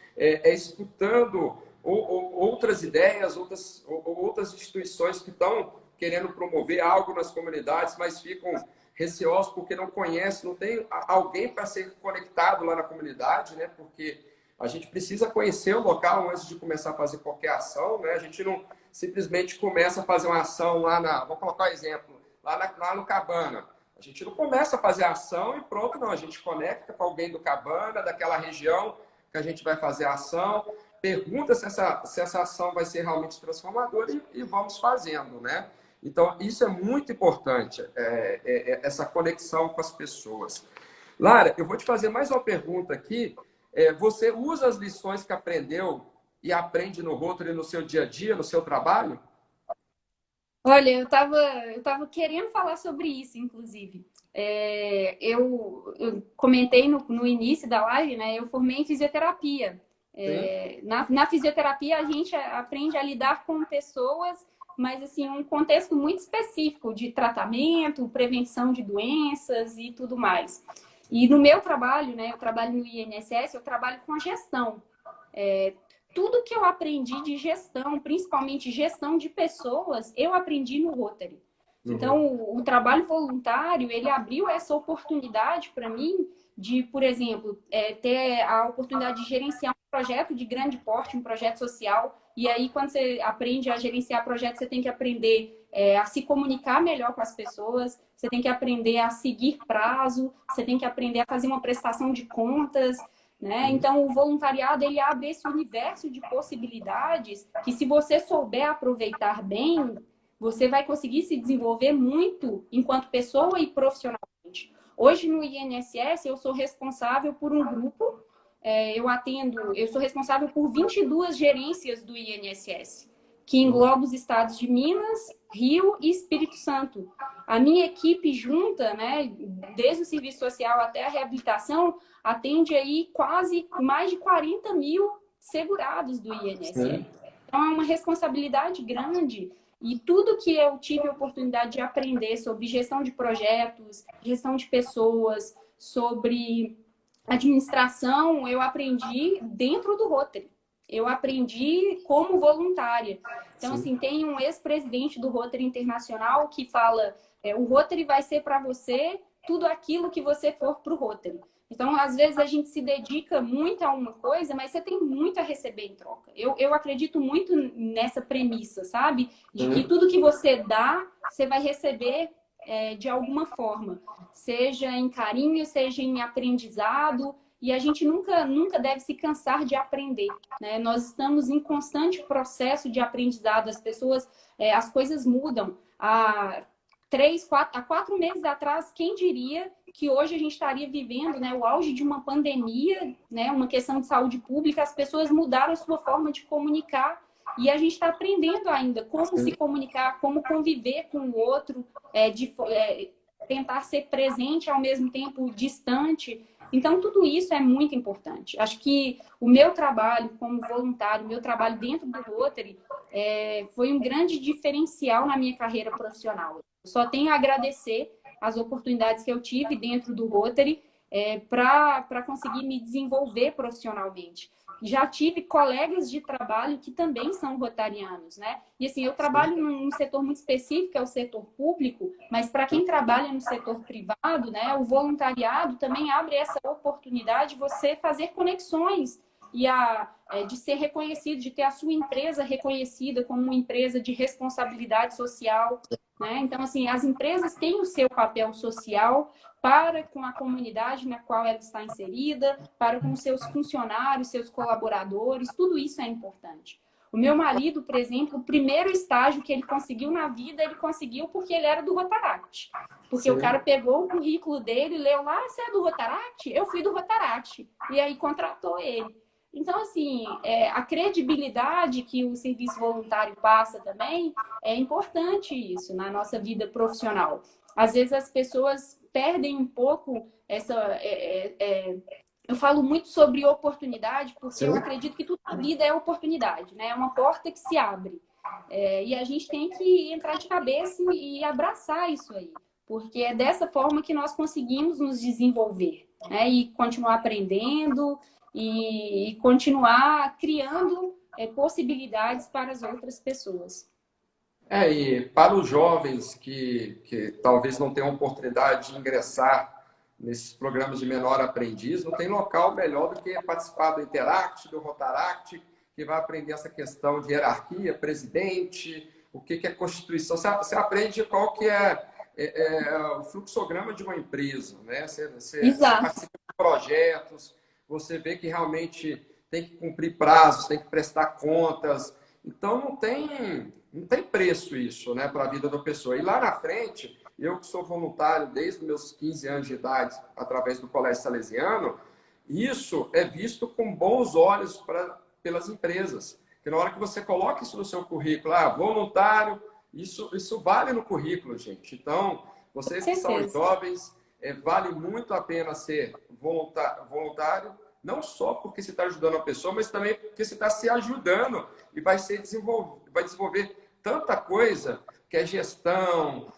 escutando outras ideias, outras instituições que estão querendo promover algo nas comunidades, mas ficam receosos porque não conhecem, não tem alguém para ser conectado lá na comunidade, né? Porque a gente precisa conhecer o local antes de começar a fazer qualquer ação, né? A gente não simplesmente começa a fazer uma ação vou colocar um exemplo, lá no Cabana. A gente não começa a fazer a ação e pronto, não. A gente conecta com alguém do Cabana, daquela região que a gente vai fazer a ação, pergunta se essa ação vai ser realmente transformadora e vamos fazendo, né? Então, isso é muito importante, essa conexão com as pessoas. Lara, eu vou te fazer mais uma pergunta aqui. Você usa as lições que aprendeu e aprende no Rotary no seu dia a dia, no seu trabalho? Olha, eu tava querendo falar sobre isso, inclusive. Eu comentei no início da live, né? Eu formei em fisioterapia. Na fisioterapia, a gente aprende a lidar com pessoas, mas assim, um contexto muito específico de tratamento, prevenção de doenças e tudo mais. E no meu trabalho, né? Eu trabalho no INSS, eu trabalho com gestão. Tudo que eu aprendi de gestão, principalmente gestão de pessoas, eu aprendi no Rotary. Então, o trabalho voluntário, ele abriu essa oportunidade para mim de, por exemplo, ter a oportunidade de gerenciar um projeto de grande porte, um projeto social. E aí, quando você aprende a gerenciar projetos, você tem que aprender a se comunicar melhor com as pessoas, você tem que aprender a seguir prazo, você tem que aprender a fazer uma prestação de contas, né? Então, o voluntariado, ele abre esse universo de possibilidades que, se você souber aproveitar bem, você vai conseguir se desenvolver muito enquanto pessoa e profissionalmente. Hoje, no INSS, eu sou responsável por um grupo, eu sou responsável por 22 gerências do INSS, que engloba os estados de Minas, Rio e Espírito Santo. A minha equipe junta, né, desde o serviço social até a reabilitação, atende aí quase mais de 40 mil segurados do INSS. Então, é uma responsabilidade grande. E tudo que eu tive a oportunidade de aprender sobre gestão de projetos, gestão de pessoas, sobre administração, eu aprendi dentro do Rotary. Eu aprendi como voluntária. Então, assim, tem um ex-presidente do Rotary Internacional que fala: o Rotary vai ser para você tudo aquilo que você for para o Rotary. Então, às vezes, a gente se dedica muito a uma coisa, mas você tem muito a receber em troca. Eu acredito muito nessa premissa, sabe? De que tudo que você dá, você vai receber de alguma forma. Seja em carinho, seja em aprendizado. e a gente nunca deve se cansar de aprender, né? Nós estamos em constante processo de aprendizado, as pessoas, as coisas mudam. Há 4 meses atrás, quem diria que hoje a gente estaria vivendo, né, o auge de uma pandemia, né, uma questão de saúde pública, as pessoas mudaram a sua forma de comunicar e a gente está aprendendo ainda como se comunicar, como conviver com o outro, tentar ser presente ao mesmo tempo distante. Então, tudo isso é muito importante. Acho que o meu trabalho como voluntário, o meu trabalho dentro do Rotary, foi um grande diferencial na minha carreira profissional. Eu só tenho a agradecer as oportunidades que eu tive dentro do Rotary para conseguir me desenvolver profissionalmente. Já tive colegas de trabalho que também são rotarianos, né? E assim, eu trabalho num setor muito específico, que é o setor público, mas para quem trabalha no setor privado, né, o voluntariado também abre essa oportunidade de você fazer conexões e de ser reconhecido, de ter a sua empresa reconhecida como uma empresa de responsabilidade social, né? Então, assim, as empresas têm o seu papel social para com a comunidade na qual ela está inserida, para com seus funcionários, seus colaboradores, tudo isso é importante. O meu marido, por exemplo, o primeiro estágio que ele conseguiu na vida, ele conseguiu porque ele era do Rotaract. Porque o cara pegou o currículo dele, leu lá, você é do Rotaract? Eu fui do Rotaract. E aí contratou ele. Então, assim, a credibilidade que o serviço voluntário passa também, é importante isso na nossa vida profissional. Às vezes as pessoas perdem um pouco essa... eu falo muito sobre oportunidade, porque eu acredito que tudo na vida é oportunidade, né? É uma porta que se abre. E a gente tem que entrar de cabeça e abraçar isso aí, porque é dessa forma que nós conseguimos nos desenvolver, né? E continuar aprendendo e continuar criando possibilidades para as outras pessoas. E para os jovens que talvez não tenham oportunidade de ingressar nesses programas de menor aprendiz, não tem local melhor do que participar do Interact, do Rotaract, que vai aprender essa questão de hierarquia, presidente, o que é Constituição. Você aprende qual que é o fluxograma de uma empresa, né? Você participa de projetos, você vê que realmente tem que cumprir prazos, tem que prestar contas. Então, não tem preço isso, né, para a vida da pessoa. E lá na frente, eu que sou voluntário desde os meus 15 anos de idade, através do Colégio Salesiano, isso é visto com bons olhos pelas empresas. Porque na hora que você coloca isso no seu currículo, voluntário, isso vale no currículo, gente. Então, vocês que são jovens, vale muito a pena ser voluntário, não só porque você está ajudando a pessoa, mas também porque você está se ajudando e vai desenvolver tanta coisa que é gestão,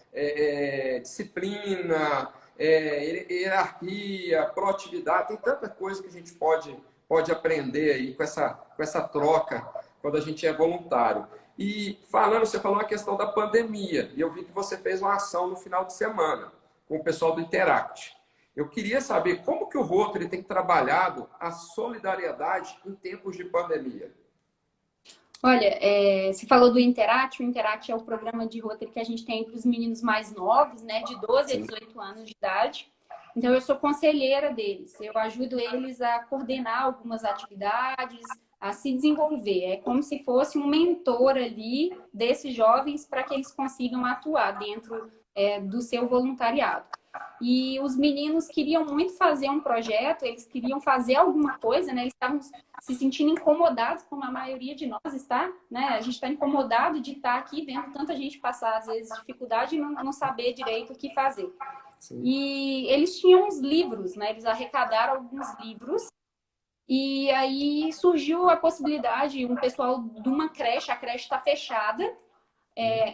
disciplina, hierarquia, proatividade. Tem tanta coisa que a gente pode aprender aí com essa troca quando a gente é voluntário. E você falou a questão da pandemia, e eu vi que você fez uma ação no final de semana com o pessoal do Interact. Eu queria saber como que o Rotary tem trabalhado a solidariedade em tempos de pandemia. Olha, você falou do Interact. O Interact é o programa de Rotary que a gente tem para os meninos mais novos, né, de 12 a 18 anos de idade. Então, eu sou conselheira deles. Eu ajudo eles a coordenar algumas atividades, a se desenvolver. É como se fosse um mentor ali desses jovens para que eles consigam atuar dentro do seu voluntariado. E os meninos queriam muito fazer um projeto, eles queriam fazer alguma coisa, né? Eles estavam se sentindo incomodados, como a maioria de nós está, né? A gente está incomodado de estar aqui vendo tanta gente passar, às vezes, dificuldade e não saber direito o que fazer. Sim. E eles tinham uns livros, né? Eles arrecadaram alguns livros e aí surgiu a possibilidade, um pessoal de uma creche, a creche está fechada.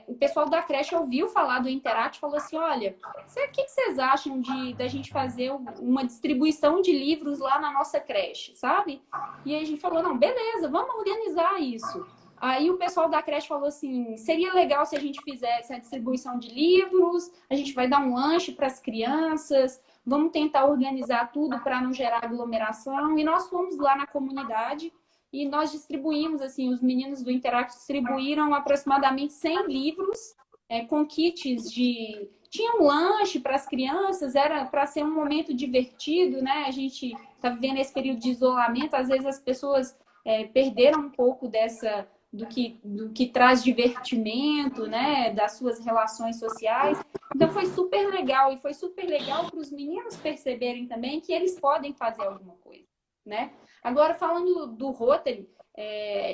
O pessoal da creche ouviu falar do Interact e falou assim, olha, o que vocês acham da gente fazer uma distribuição de livros lá na nossa creche, sabe? E aí a gente falou, não, beleza, vamos organizar isso. Aí o pessoal da creche falou assim, seria legal se a gente fizesse a distribuição de livros, a gente vai dar um lanche para as crianças, vamos tentar organizar tudo para não gerar aglomeração. E nós fomos lá na comunidade e nós distribuímos, assim, os meninos do Interact distribuíram aproximadamente 100 livros com kits de... Tinha um lanche para as crianças, era para ser um momento divertido, né? A gente está vivendo esse período de isolamento, às vezes as pessoas perderam um pouco do que traz divertimento, né? Das suas relações sociais. Então foi super legal, e foi super legal para os meninos perceberem também que eles podem fazer alguma coisa, né? Agora, falando do Rotary,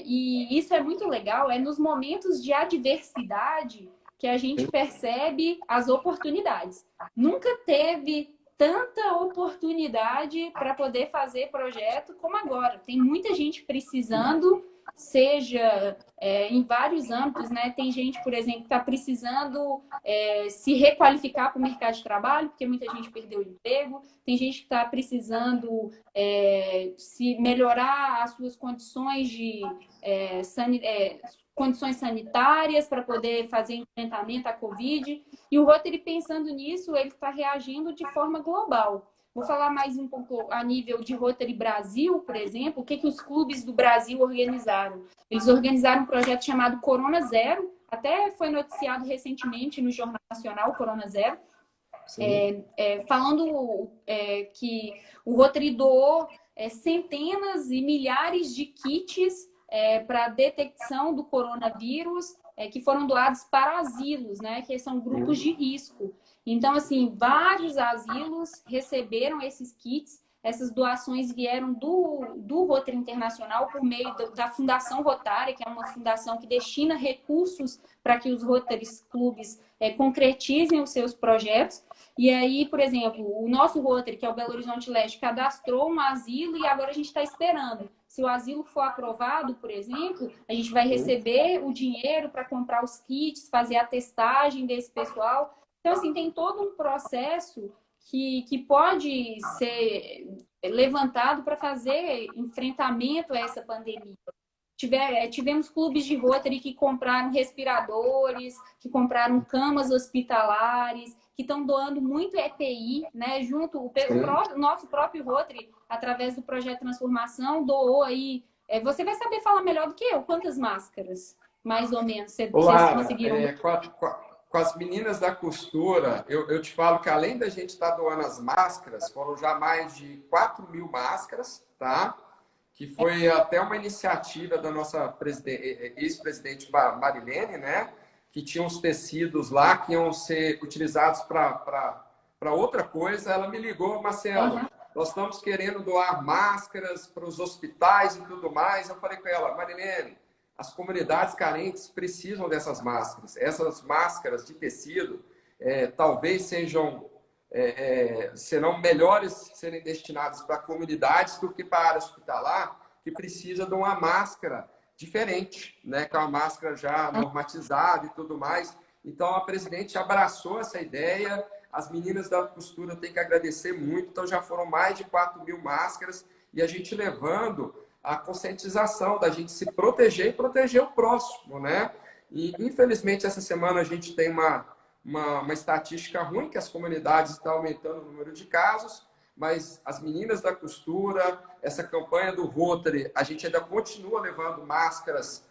e isso é muito legal, é nos momentos de adversidade que a gente percebe as oportunidades. Nunca teve tanta oportunidade para poder fazer projeto como agora. Tem muita gente precisando, seja em vários âmbitos, né? Tem gente, por exemplo, que está precisando se requalificar para o mercado de trabalho, porque muita gente perdeu o emprego. Tem gente que está precisando se melhorar as suas condições de condições sanitárias para poder fazer enfrentamento à Covid. E o Rotary, pensando nisso, ele está reagindo de forma global. Vou falar mais um pouco a nível de Rotary Brasil, por exemplo, o que os clubes do Brasil organizaram. Eles organizaram um projeto chamado Corona Zero, até foi noticiado recentemente no Jornal Nacional, Corona Zero, falando que o Rotary doou centenas e milhares de kits para detecção do coronavírus, que foram doados para asilos, né, que são grupos de risco. Então, assim, vários asilos receberam esses kits. Essas doações vieram do Rotary Internacional por meio da Fundação Rotária, que é uma fundação que destina recursos para que os Rotary Clubes concretizem os seus projetos. E aí, por exemplo, o nosso Rotary, que é o Belo Horizonte Leste, cadastrou um asilo e agora a gente está esperando. Se o asilo for aprovado, por exemplo, a gente vai receber o dinheiro para comprar os kits, fazer a testagem desse pessoal. Então, assim, tem todo um processo que pode ser levantado para fazer enfrentamento a essa pandemia. Tivemos clubes de Rotary que compraram respiradores, que compraram camas hospitalares, que estão doando muito EPI, né? Junto, o nosso próprio Rotary, através do projeto Transformação, doou aí. Você vai saber falar melhor do que eu, quantas máscaras, mais ou menos, vocês conseguiram? Com as meninas da costura, eu te falo que além da gente estar doando as máscaras, foram já mais de 4.000 máscaras, tá? Que foi até uma iniciativa da nossa ex-presidente Marilene, né? Que tinha uns tecidos lá que iam ser utilizados para outra coisa. Ela me ligou, Marcelo, nós estamos querendo doar máscaras para os hospitais e tudo mais. Eu falei com ela, Marilene, as comunidades carentes precisam dessas máscaras. Essas máscaras de tecido talvez serão melhores serem destinadas para comunidades do que para a área hospitalar, que precisa de uma máscara diferente, né? Que é uma máscara já normatizada e tudo mais. Então, a presidente abraçou essa ideia. As meninas da costura têm que agradecer muito. Então, já foram mais de 4.000 máscaras e a gente levando a conscientização da gente se proteger e proteger o próximo, né? E, infelizmente, essa semana a gente tem uma estatística ruim, que as comunidades estão aumentando o número de casos, mas as meninas da costura, essa campanha do Rotary, a gente ainda continua levando máscaras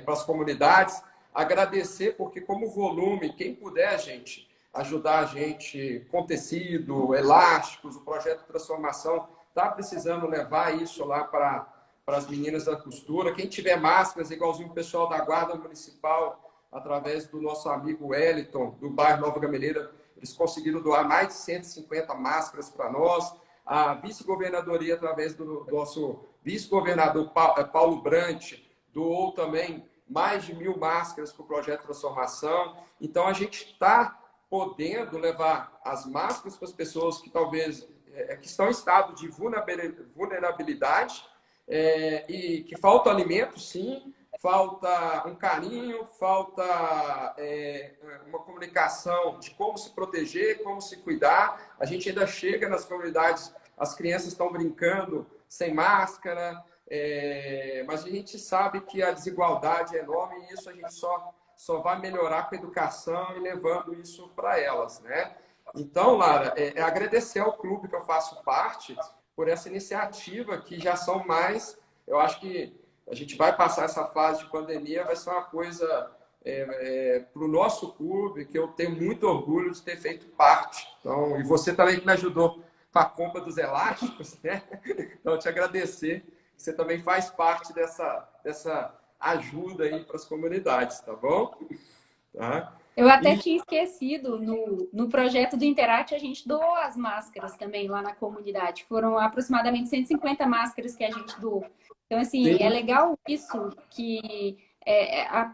para as comunidades. Agradecer, porque como volume, quem puder, gente, ajudar a gente com tecido, elásticos, o projeto de transformação está precisando levar isso lá para as meninas da costura. Quem tiver máscaras, igualzinho o pessoal da Guarda Municipal, através do nosso amigo Wellington, do bairro Nova Gameleira, eles conseguiram doar mais de 150 máscaras para nós. A vice-governadoria, através do nosso vice-governador Paulo Brant, doou também mais de 1.000 máscaras para o projeto Transformação. Então, a gente está podendo levar as máscaras para as pessoas que talvez que estão em estado de vulnerabilidade e que falta alimento, sim, falta um carinho, falta uma comunicação de como se proteger, como se cuidar. A gente ainda chega nas comunidades, as crianças estão brincando sem máscara, mas a gente sabe que a desigualdade é enorme e isso a gente só vai melhorar com a educação e levando isso para elas, né? Então, Lara, agradecer ao clube que eu faço parte por essa iniciativa, que já são mais... Eu acho que a gente vai passar essa fase de pandemia, vai ser uma coisa para o nosso clube, que eu tenho muito orgulho de ter feito parte. Então, e você também que me ajudou com a compra dos elásticos, né? Então, te agradecer. Você também faz parte dessa ajuda aí para as comunidades, tá bom? Tá? Eu até E tinha esquecido, no projeto do Interact, a gente doou as máscaras também lá na comunidade. Foram aproximadamente 150 máscaras que a gente doou. Então, assim, é sim, legal isso, que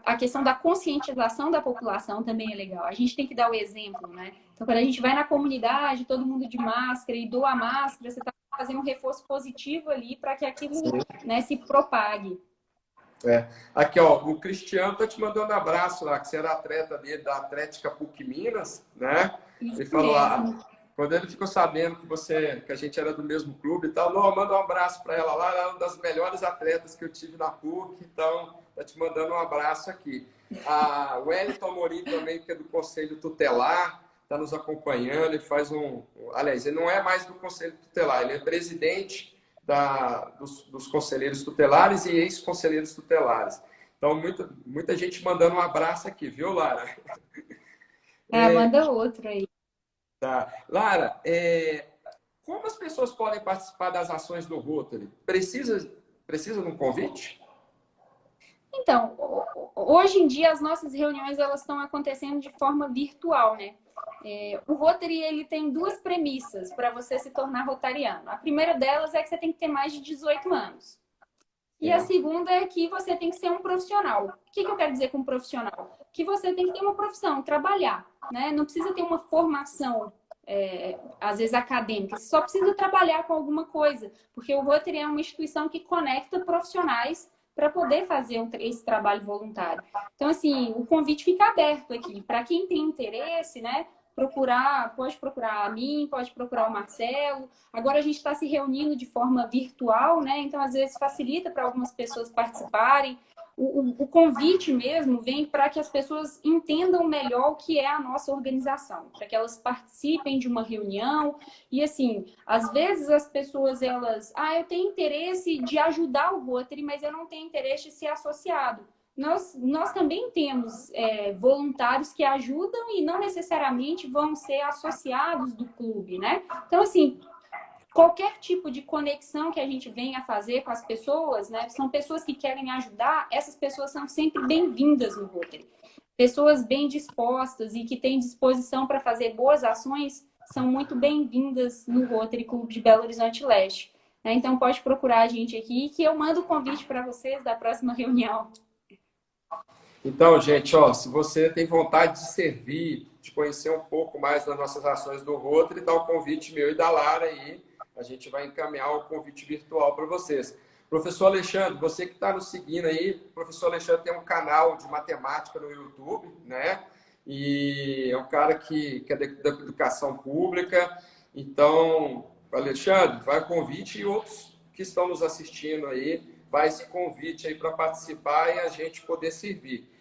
a questão da conscientização da população também é legal. A gente tem que dar o exemplo, né? Então, quando a gente vai na comunidade, todo mundo de máscara e doa a máscara, você está fazendo um reforço positivo ali para que aquilo, né, se propague. Aqui, ó, o Cristiano tá te mandando um abraço lá, que você era atleta dele da Atlética PUC Minas, né? Isso Ele falou, mesmo. quando ele ficou sabendo que a gente era do mesmo clube e tal, não, manda um abraço para ela lá, ela é uma das melhores atletas que eu tive na PUC, então tá te mandando um abraço aqui. O Wellington Amorim também, que é do Conselho Tutelar, está nos acompanhando, ele faz aliás, ele não é mais do Conselho Tutelar, ele é presidente dos conselheiros tutelares e ex-conselheiros tutelares. Então, muita gente mandando um abraço aqui, viu, Lara? Manda outro aí. Tá. Lara, como as pessoas podem participar das ações do Rotary? Precisa de um convite? Então, hoje em dia as nossas reuniões elas estão acontecendo de forma virtual, né? O Rotary ele tem duas premissas para você se tornar rotariano. A primeira delas é que você tem que ter mais de 18 anos. E a segunda é que você tem que ser um profissional. O que eu quero dizer com profissional? Que você tem que ter uma profissão, trabalhar, né? Não precisa ter uma formação, às vezes acadêmica, você só precisa trabalhar com alguma coisa, porque o Rotary é uma instituição que conecta profissionais para poder fazer esse trabalho voluntário. Então, assim, o convite fica aberto aqui. Para quem tem interesse, né? Pode procurar a mim, pode procurar o Marcelo. Agora a gente está se reunindo de forma virtual, né? Então, às vezes, facilita para algumas pessoas participarem. O convite mesmo vem para que as pessoas entendam melhor o que é a nossa organização, para que elas participem de uma reunião. E, assim, às vezes as pessoas, eu tenho interesse de ajudar o Rotary, mas eu não tenho interesse de ser associado. Nós também temos voluntários que ajudam e não necessariamente vão ser associados do clube, né? Então, assim, qualquer tipo de conexão que a gente venha fazer com as pessoas, né? São pessoas que querem ajudar, essas pessoas são sempre bem-vindas no Rotary. Pessoas bem dispostas e que têm disposição para fazer boas ações são muito bem-vindas no Rotary Clube de Belo Horizonte Leste. Então, pode procurar a gente aqui que eu mando o convite para vocês da próxima reunião. Então, gente, ó, se você tem vontade de servir, de conhecer um pouco mais das nossas ações do Rotary, dá o convite meu e da Lara aí. A gente vai encaminhar o convite virtual para vocês. Professor Alexandre, você que está nos seguindo aí, o professor Alexandre tem um canal de matemática no YouTube, né? E é um cara que é da educação pública. Então, Alexandre, vai o convite e outros que estão nos assistindo aí, vai esse convite aí para participar e a gente poder servir.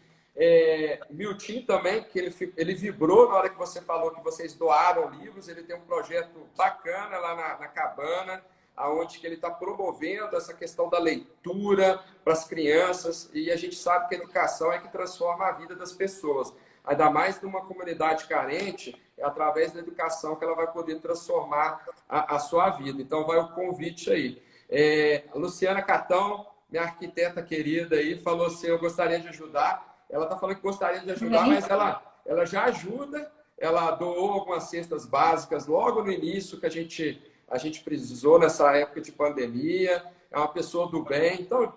Milton também, que ele vibrou na hora que você falou que vocês doaram livros, ele tem um projeto bacana lá na Cabana, aonde que ele está promovendo essa questão da leitura para as crianças, e a gente sabe que a educação é que transforma a vida das pessoas. Ainda mais numa comunidade carente, é através da educação que ela vai poder transformar a sua vida. Então, vai o convite aí. A Luciana Catão, minha arquiteta querida aí, falou assim, eu gostaria de ajudar. Ela está falando que gostaria de ajudar, mas ela já ajuda. Ela doou algumas cestas básicas logo no início que a gente precisou nessa época de pandemia. É uma pessoa do bem. Então,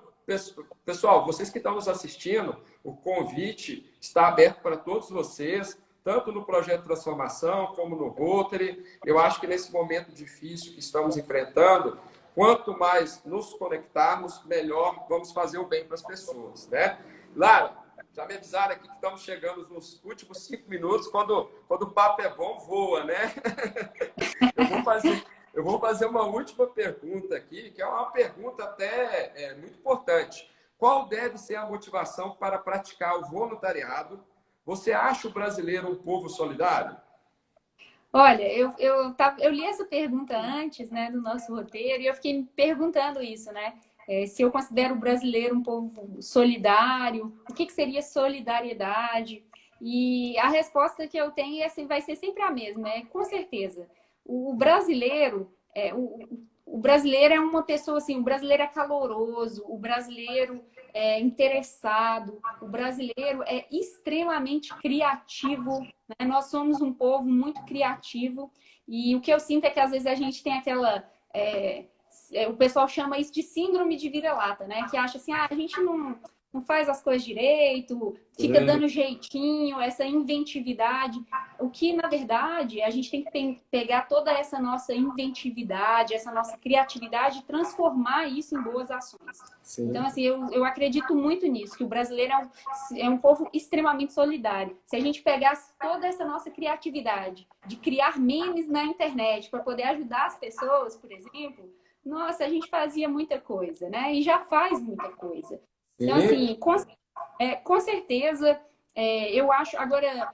pessoal, vocês que estão nos assistindo, o convite está aberto para todos vocês, tanto no Projeto Transformação como no Rotary. Eu acho que nesse momento difícil que estamos enfrentando, quanto mais nos conectarmos, melhor vamos fazer o bem para as pessoas, né? Lara, já me avisaram aqui que estamos chegando nos últimos 5 minutos, quando o papo é bom, voa, né? Eu vou fazer uma última pergunta aqui, que é uma pergunta até muito importante. Qual deve ser a motivação para praticar o voluntariado? Você acha o brasileiro um povo solidário? Olha, eu li essa pergunta antes, né, do nosso roteiro, e eu fiquei me perguntando isso, né? se eu considero o brasileiro um povo solidário, o que seria solidariedade? E a resposta que eu tenho vai ser sempre a mesma, com certeza. O brasileiro, o brasileiro é uma pessoa assim, o brasileiro é caloroso, o brasileiro é interessado, o brasileiro é extremamente criativo, né? Nós somos um povo muito criativo e o que eu sinto é que às vezes a gente tem aquela... o pessoal chama isso de síndrome de vira-lata, né? Que acha assim, a gente não faz as coisas direito, fica dando jeitinho, essa inventividade. O que, na verdade, a gente tem que pegar toda essa nossa inventividade, essa nossa criatividade e transformar isso em boas ações. Sim. Então, assim, eu acredito muito nisso, que o brasileiro é um povo extremamente solidário. Se a gente pegasse toda essa nossa criatividade de criar memes na internet para poder ajudar as pessoas, por exemplo, nossa, a gente fazia muita coisa, né? E já faz muita coisa. Então, assim, com certeza, eu acho... Agora,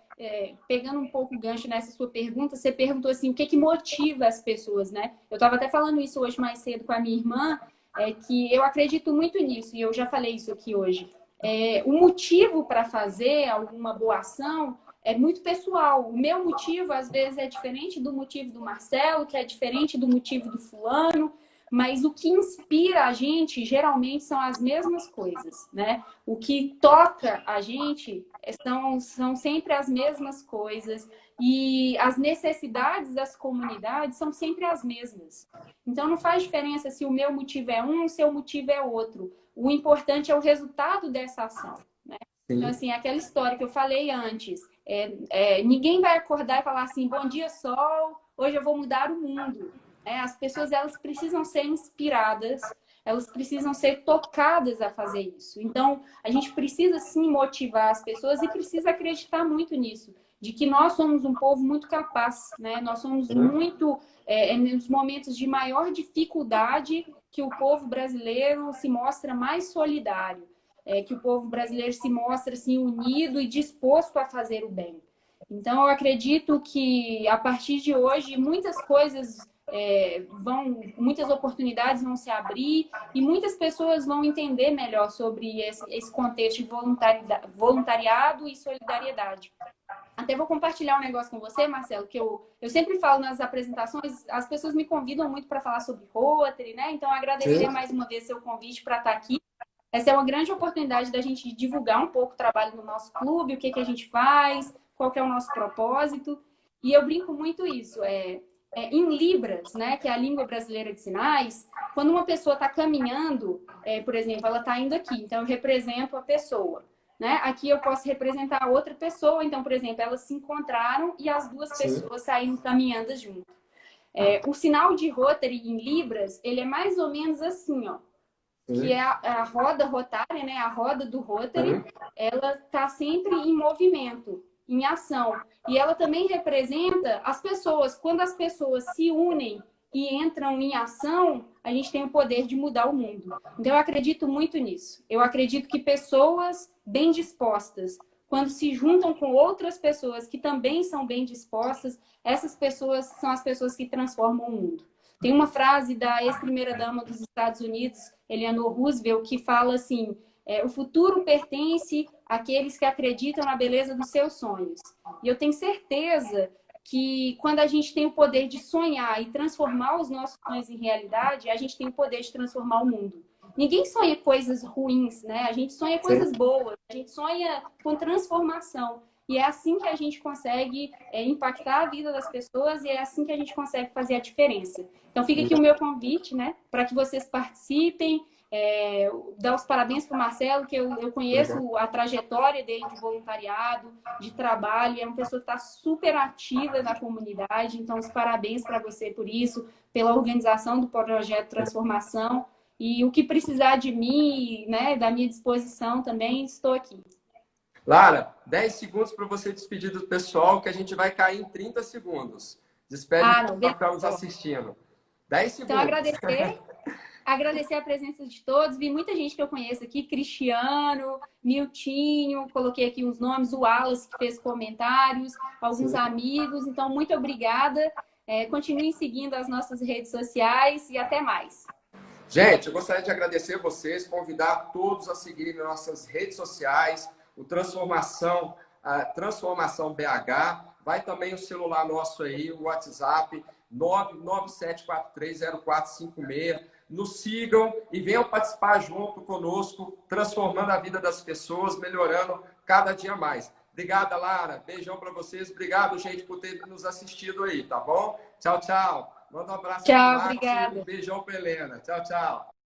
pegando um pouco o gancho nessa sua pergunta, você perguntou assim, o que motiva as pessoas, né? Eu estava até falando isso hoje mais cedo com a minha irmã, que eu acredito muito nisso, e eu já falei isso aqui hoje. O motivo para fazer alguma boa ação é muito pessoal. O meu motivo, às vezes, é diferente do motivo do Marcelo, que é diferente do motivo do fulano, mas o que inspira a gente, geralmente, são as mesmas coisas, né? O que toca a gente são sempre as mesmas coisas e as necessidades das comunidades são sempre as mesmas. Então, não faz diferença se o meu motivo é um, o seu motivo é outro. O importante é o resultado dessa ação, né? Então, assim, aquela história que eu falei antes, ninguém vai acordar e falar assim, bom dia, sol, hoje eu vou mudar o mundo. As pessoas, elas precisam ser inspiradas, elas precisam ser tocadas a fazer isso. Então, a gente precisa, sim, motivar as pessoas e precisa acreditar muito nisso, de que nós somos um povo muito capaz, né? Nós somos muito, nos momentos de maior dificuldade, que o povo brasileiro se mostra mais solidário, que o povo brasileiro se mostra, assim, unido e disposto a fazer o bem. Então, eu acredito que, a partir de hoje, muitas coisas... muitas oportunidades vão se abrir e muitas pessoas vão entender melhor sobre esse contexto de voluntariado e solidariedade. Até vou compartilhar um negócio com você, Marcelo, que eu sempre falo nas apresentações, as pessoas me convidam muito para falar sobre Rotary, né? Então, agradecer mais uma vez seu convite para estar aqui. Essa é uma grande oportunidade da gente divulgar um pouco o trabalho do nosso clube, o que a gente faz, qual que é o nosso propósito. E eu brinco muito isso, em Libras, né, que é a língua brasileira de sinais, quando uma pessoa está caminhando, por exemplo, ela está indo aqui, então eu represento a pessoa, né? Aqui eu posso representar a outra pessoa, então, por exemplo, elas se encontraram e as duas pessoas saíram caminhando junto. O sinal de Rotary em Libras, ele é mais ou menos assim, ó, que é a roda rotária, né, a roda do Rotary, ela está sempre em movimento, em ação. E ela também representa as pessoas. Quando as pessoas se unem e entram em ação, a gente tem o poder de mudar o mundo. Então, eu acredito muito nisso. Eu acredito que pessoas bem dispostas, quando se juntam com outras pessoas que também são bem dispostas, essas pessoas são as pessoas que transformam o mundo. Tem uma frase da ex-primeira-dama dos Estados Unidos, Eleanor Roosevelt, que fala assim... o futuro pertence àqueles que acreditam na beleza dos seus sonhos. E eu tenho certeza que quando a gente tem o poder de sonhar e transformar os nossos sonhos em realidade, a gente tem o poder de transformar o mundo. Ninguém sonha coisas ruins, né? A gente sonha coisas boas, a gente sonha com transformação. E é assim que a gente consegue impactar a vida das pessoas e é assim que a gente consegue fazer a diferença. Então fica aqui o meu convite, né? Para que vocês participem, dar os parabéns para o Marcelo, que eu conheço a trajetória dele de voluntariado, de trabalho, é uma pessoa que está super ativa na comunidade, então os parabéns para você por isso, pela organização do projeto Transformação, e o que precisar de mim, né, da minha disposição também, estou aqui. Lara, 10 segundos para você despedir do pessoal, que a gente vai cair em 30 segundos. Despede para ficar nos assistindo. 10 segundos. Então, agradecer a presença de todos. Vi muita gente que eu conheço aqui, Cristiano, Miltinho, coloquei aqui uns nomes, o Wallace que fez comentários, alguns amigos. Então, muito obrigada. Continuem seguindo as nossas redes sociais e até mais. Gente, eu gostaria de agradecer vocês, convidar todos a seguirem nossas redes sociais, o Transformação, a Transformação BH. Vai também o celular nosso aí, o WhatsApp, 997430456. Nos sigam e venham participar junto conosco, transformando a vida das pessoas, melhorando cada dia mais. Obrigada, Lara. Beijão para vocês. Obrigado, gente, por ter nos assistido aí, tá bom? Tchau, tchau. Manda um abraço para o Tchau, Max e um obrigada. beijão para Helena. Tchau, tchau.